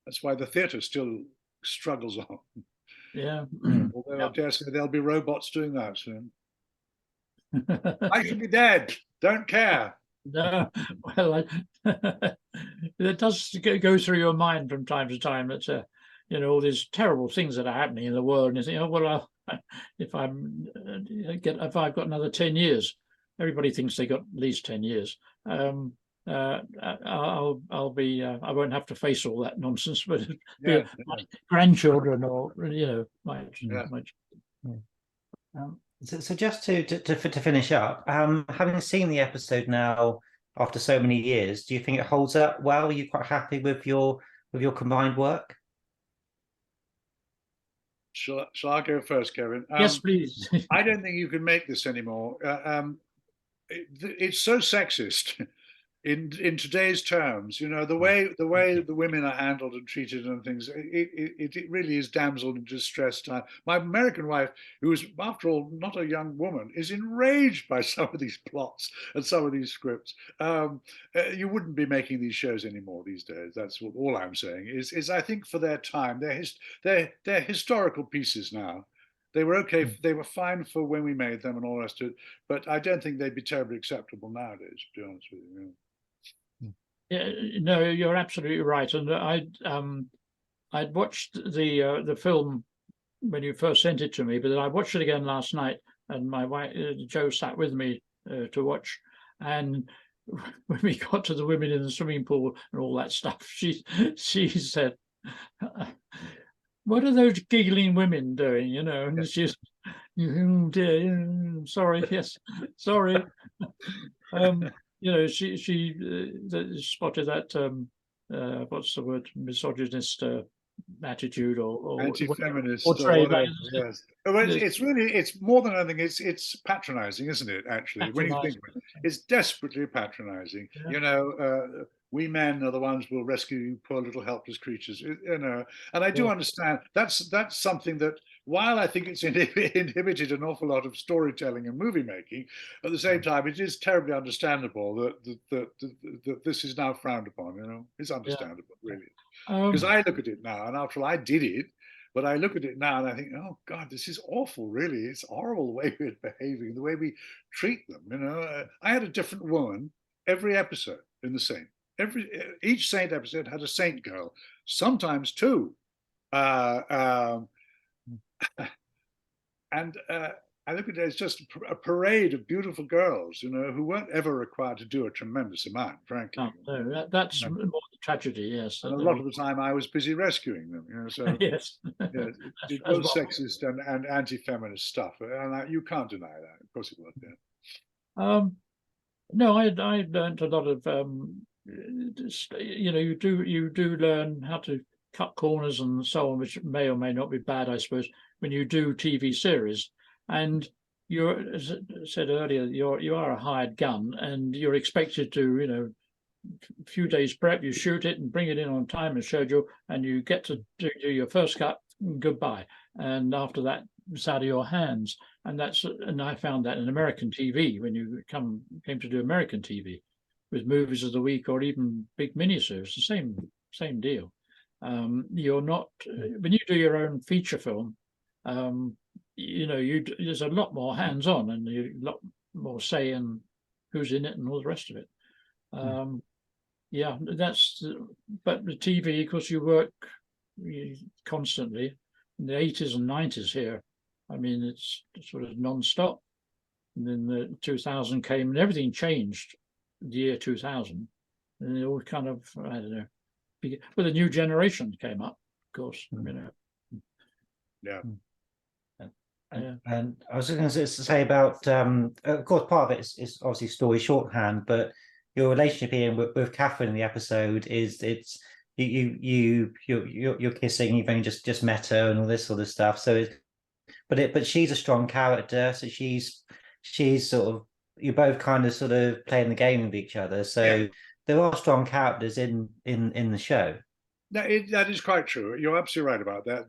that's why the theatre still struggles on. Yeah. Although I dare say there'll be robots doing that soon. I should be dead. Don't care. No, well, it does go through your mind from time to time that all these terrible things that are happening in the world, and you think, oh well, if I've got another 10 years, everybody thinks they got at least 10 years. I'll be I won't have to face all that nonsense, but my grandchildren or my. So just to finish up, having seen the episode now after so many years, do you think it holds up well? Are you quite happy with your combined work? Shall I go first, Kevin? Yes, please. I don't think you can make this anymore. It's so sexist. in today's terms, you know, the way the women are handled and treated and things, it really is damsel in distress time. My American wife, who is after all not a young woman, is enraged by some of these plots and some of these scripts. You wouldn't be making these shows anymore these days. That's what all I'm saying is I think for their time, they're historical pieces now. They were okay. They were fine for when we made them and all the rest of it, but I don't think they'd be terribly acceptable nowadays, to be honest with you. Yeah, no, you're absolutely right. And I'd watched the film when you first sent it to me, but then I watched it again last night, and my wife Jo sat with me to watch. And when we got to the women in the swimming pool and all that stuff, she said, "What are those giggling women doing?" You know, and Yes. she's, "Oh dear, sorry, yes, sorry." You know, she spotted that what's the word, misogynist attitude or Anti-feminist, portrayed whatever. that. Yes. Well, it's really, it's more than anything. It's patronizing, isn't it? Actually, when you think of it, it's desperately patronizing. Yeah. You know, we men are the ones who will rescue you poor little helpless creatures. You know, and I do Yeah. understand that's something that, while I think it's inhibited an awful lot of storytelling and movie making, at the same time, it is terribly understandable that this is now frowned upon. You know, it's understandable, really. Because I look at it now, and after all, I did it, but I look at it now and I think, oh God, this is awful. Really, it's horrible the way we're behaving, the way we treat them. You know, I had a different woman every episode in the Saint. Each Saint episode had a Saint girl, sometimes two. And I look at it as just a parade of beautiful girls, you know, who weren't ever required to do a tremendous amount, frankly. No, that's more the tragedy, yes. And a lot of the time I was busy rescuing them, you know, so yes. yeah, it was sexist and anti-feminist stuff, and you can't deny that. Of course it was, yeah. No, I learned a lot of you know, you do learn how to cut corners and so on, which may or may not be bad, I suppose, when you do TV series. And you're, as I said earlier, you are a hired gun, and you're expected to, you know, a few days prep, you shoot it and bring it in on time and schedule, and you get to do your first cut, goodbye. And after that, it's out of your hands. And I found that in American TV, when you came to do American TV with movies of the week or even big miniseries, the same deal. You're not, when you do your own feature film, you know, there's a lot more hands-on and a lot more say in who's in it and all the rest of it. Yeah, but the TV, of course, you work constantly. In the 80s and 90s here, I mean, it's sort of non-stop. And then the 2000 came and everything changed, the year 2000. And it all kind of, I don't know, but a new generation came up, of course, you know. Yeah. And I was going to say about, of course, part of it is obviously story shorthand, but your relationship here with Catherine in the episode is you're kissing, you've only just met her and all this sort of stuff. So but she's a strong character, so she's sort of, you're both kind of sort of playing the game with each other. So there are strong characters in the show. That is quite true. You're absolutely right about that.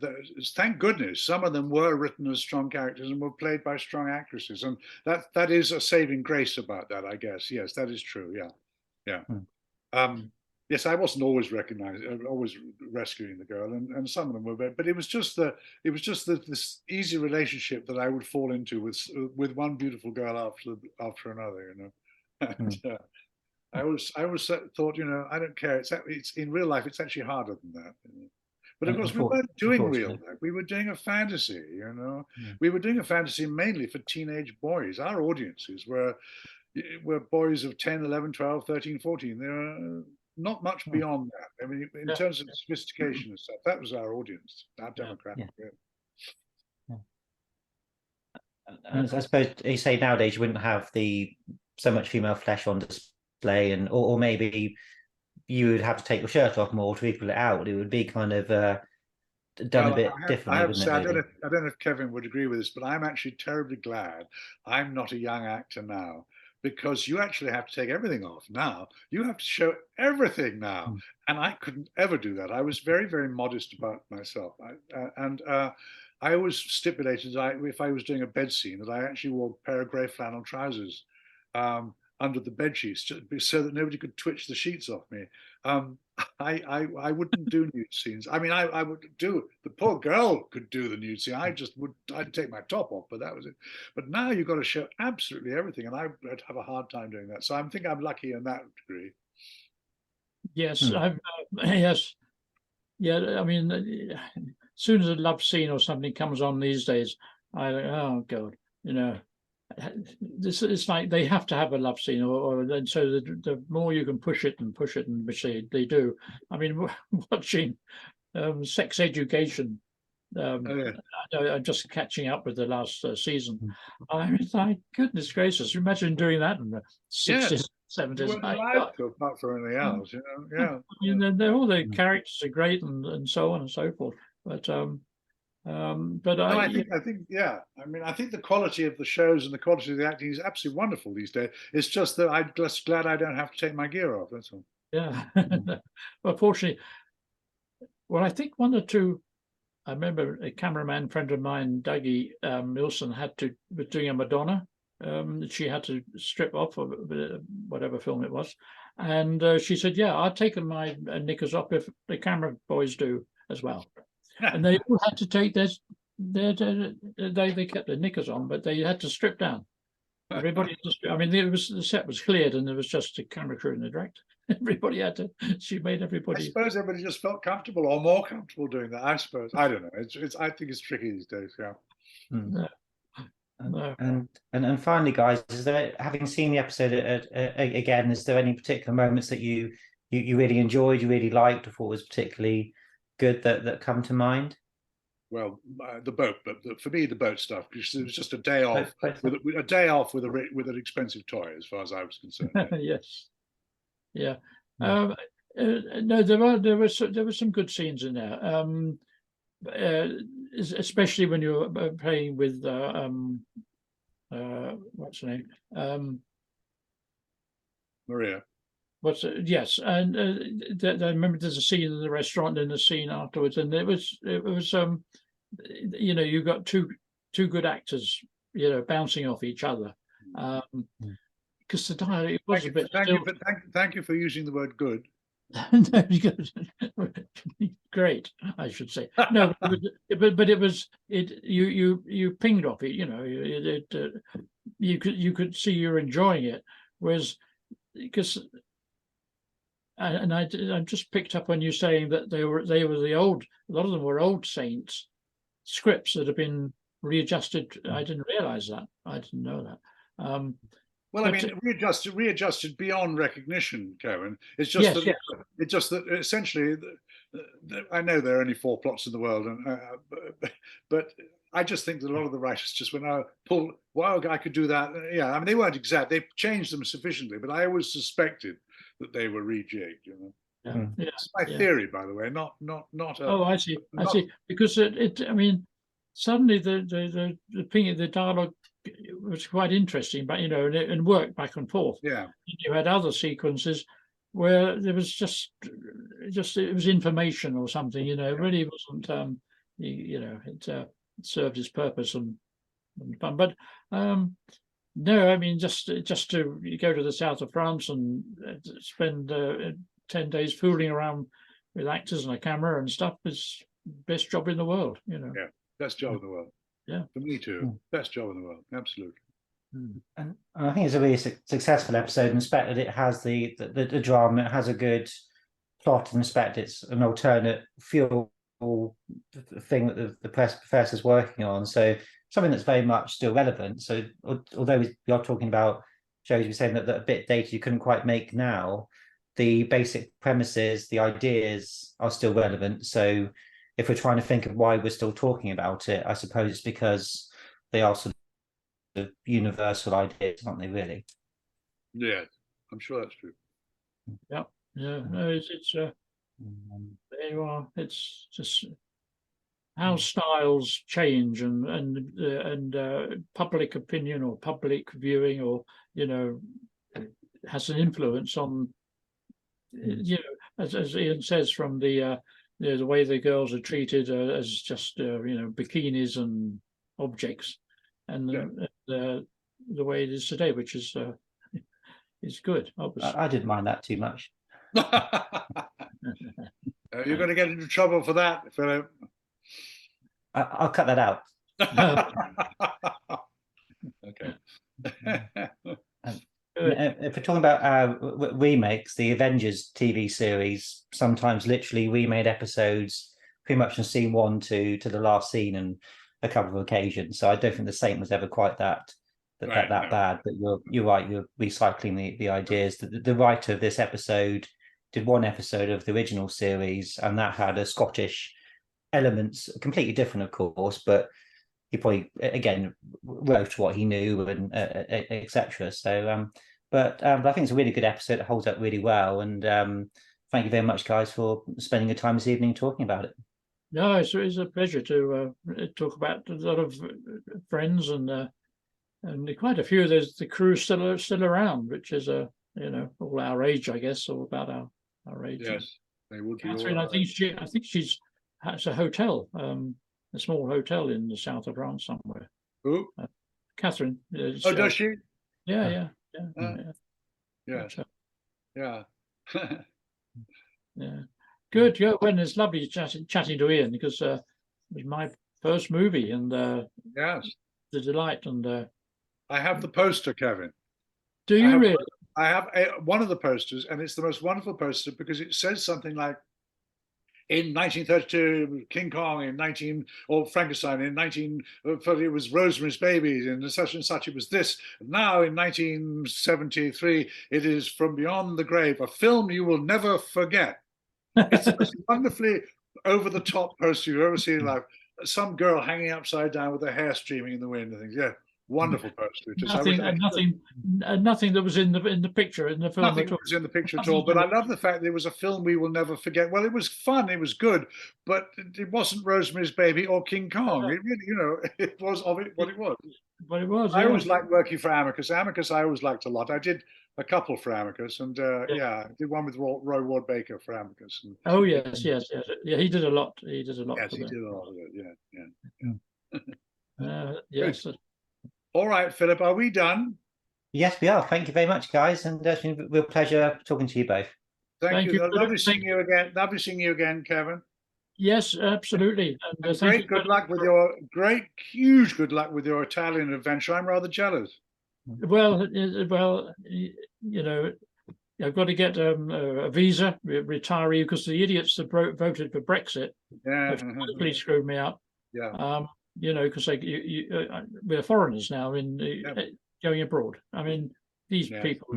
Thank goodness some of them were written as strong characters and were played by strong actresses, and that is a saving grace about that, I guess. Yes, that is true. Yeah. Yes, I wasn't always always rescuing the girl, and some of them were, but it was just this easy relationship that I would fall into with one beautiful girl after another, you know. And, I always thought, you know, I don't care. It's in real life. It's actually harder than that. You know? But of course, we weren't doing real life. We were doing a fantasy. You know, we were doing a fantasy mainly for teenage boys. Our audiences were boys of 10, 11, 12, 13, 14. They were not much beyond that. I mean, in terms of sophistication and stuff, that was our audience, our demographic. And I suppose you say nowadays you wouldn't have so much female flesh on display, or maybe you would have to take your shirt off more to equal it out. It would be kind of done a bit differently, wouldn't it? I don't know if Kevin would agree with this, but I'm actually terribly glad I'm not a young actor now, because you actually have to take everything off now. You have to show everything now. And I couldn't ever do that. I was very, very modest about myself. I always stipulated that if I was doing a bed scene, that I actually wore a pair of grey flannel trousers under the bed sheets so that nobody could twitch the sheets off me. I wouldn't do nude scenes. I mean, I would do, the poor girl could do the nude scene. I'd take my top off, but that was it. But now you've got to show absolutely everything, and I'd have a hard time doing that. So I think I'm lucky in that degree. Yes, yes, yeah. I mean, as soon as a love scene or something comes on these days, oh God, it's like they have to have a love scene, and so the more you can push it, which they do. I mean, watching Sex Education. I'm just catching up with the last season. I mean, like, goodness gracious, imagine doing that in the 60s, 70s. You weren't allowed to, apart from anything else, Yeah. I mean, all the characters are great and so on and so forth. But I think, yeah. I mean, I think the quality of the shows and the quality of the acting is absolutely wonderful these days. It's just that I'm just glad I don't have to take my gear off. That's all. Yeah. Well, fortunately, well, I think one or two. I remember a cameraman friend of mine, Dougie Milson, was doing a Madonna. She had to strip off of whatever film it was, and she said, "Yeah, I'll take my knickers off if the camera boys do as well." And they all had to take they kept their knickers on, but they had to strip down. Everybody, I mean, the set was cleared, and there was just a camera crew and the director. Everybody had to. She made everybody. I suppose everybody just felt comfortable or more comfortable doing that. I suppose. I don't know. I think it's tricky these days. Yeah. No. And finally, guys, is there, having seen the episode again, is there any particular moments that you really enjoyed, you really liked, or thought was particularly good that come to mind? Well, the boat, but for me, the boat stuff, because it was just a day off with an expensive toy, as far as I was concerned. Yes. Yeah. No, there were some good scenes in there. Especially when you're playing with what's her name? Maria. Yes, and I remember there's a scene in the restaurant and a scene afterwards, and it was you've got two good actors, bouncing off each other. Because the dialogue was a bit. Thank you for using the word good. Great, I should say. No, but it was you pinged off it. You could see you're enjoying it, whereas because. And I just picked up on you saying that they were the old. A lot of them were old Saints scripts that have been readjusted. I didn't realize that. I didn't know that. Well, I mean, readjusted beyond recognition, Kevin. It's just it's just that essentially, I know there are only 4 plots in the world, but I just think that a lot of the writers just went, "Oh, wow, I could do that." Yeah, I mean, they weren't exact. They changed them sufficiently, but I always suspected that they were rejigged. It's my theory, by the way, not. Oh, I see. I see. Because I mean, suddenly the dialogue was quite interesting, but and worked back and forth. Yeah. You had other sequences where there was just it was information or something. It really wasn't. It served its purpose and fun. But no, I mean just to go to the south of France and spend 10 days fooling around with actors and a camera and stuff is best job in the world. Yeah, best job in the world. Yeah, for me too. Best job in the world, absolutely. And I think it's a really successful episode in respect that it has the drama, it has a good plot in respect it's an alternate fuel thing that the professor's working on, so something that's very much still relevant. So although we are talking about shows we're saying that a bit dated, you couldn't quite make now, the basic premises, the ideas are still relevant. So if we're trying to think of why we're still talking about it, I suppose it's because they are sort of universal ideas, aren't they, really? Yeah, I'm sure that's true. Yeah, no, it's there you are. It's just how styles change and public opinion or public viewing, or has an influence on as Ian says, from the way the girls are treated as just bikinis and objects, and the way it is today, which is good. Obviously, I didn't mind that too much. You're going to get into trouble for that, Philip. I'll cut that out. Okay. If we're talking about remakes, the Avengers TV series sometimes literally remade episodes pretty much from scene 1 to the last scene on a couple of occasions. So I don't think the Saint was ever quite that bad. But you're right. You're recycling the ideas. The writer of this episode did one episode of the original series, and that had a Scottish elements, completely different, of course, but he probably again wrote what he knew and etc. So but I think it's a really good episode. It holds up really well, and thank you very much, guys, for spending your time this evening talking about it. No, it's a pleasure to talk about a lot of friends and quite a few. There's the crew still around, which is all our age, I guess, or about our age. Yes, they would be. Catherine, I think she's has a hotel, a small hotel in the south of France somewhere. Who? Catherine. Oh, does she? Yeah. Yes. Yeah. Yeah. Good. Yeah, when it's lovely chatting to Ian, because it was my first movie, and Yes. the delight. And I have the poster, Kevin. do you really? I have one of the posters, and it's the most wonderful poster because it says something like, in 1932, King Kong, or Frankenstein, in 1930, it was Rosemary's Baby, and such, it was this. Now, in 1973, it is From Beyond the Grave, a film you will never forget. It's the most wonderfully over-the-top poster you've ever seen in life. Some girl hanging upside down with her hair streaming in the wind and things. Yeah, wonderful poster. Nothing that was in the picture, in the film. Nothing was in the picture at all. But I love the fact that it was a film we will never forget. Well, it was fun, it was good, but it wasn't Rosemary's Baby or King Kong. It really, it was what it was. But it was. I always liked working for Amicus. Amicus, I always liked a lot. I did a couple for Amicus, and I did one with Roy Ward Baker for Amicus. And, oh yes. Yeah, he did a lot. He did a lot. Yes, he did a lot of it. Yeah. Yes. All right, Philip, are we done? Yes, we are. Thank you very much, guys, and it's been a real pleasure talking to you both. Thank you. Lovely seeing you again. Lovely seeing you again, Kevin. Yes, absolutely. And huge good luck with your Italian adventure. I'm rather jealous. Well, I've got to get a visa, retiree, because the idiots that voted for Brexit have totally screwed me up. Yeah. Because we're foreigners now going abroad. I mean, these people.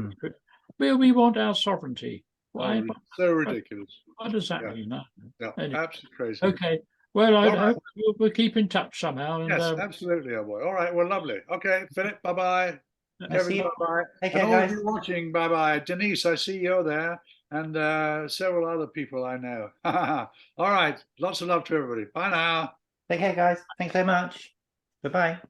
We want our sovereignty. Why? So ridiculous. What does that mean? Yeah, anyway. absolutely crazy. Okay. Well, I hope we'll keep in touch somehow. And, yes, absolutely, oh boy. All right, well, lovely. Okay, Philip, bye-bye. Kevin, bye-bye. Take care, and all of guys. you watching, bye-bye. Denise, I see you're there, and several other people I know. All right, lots of love to everybody. Bye now. Take care, guys. Thanks very much. Bye-bye.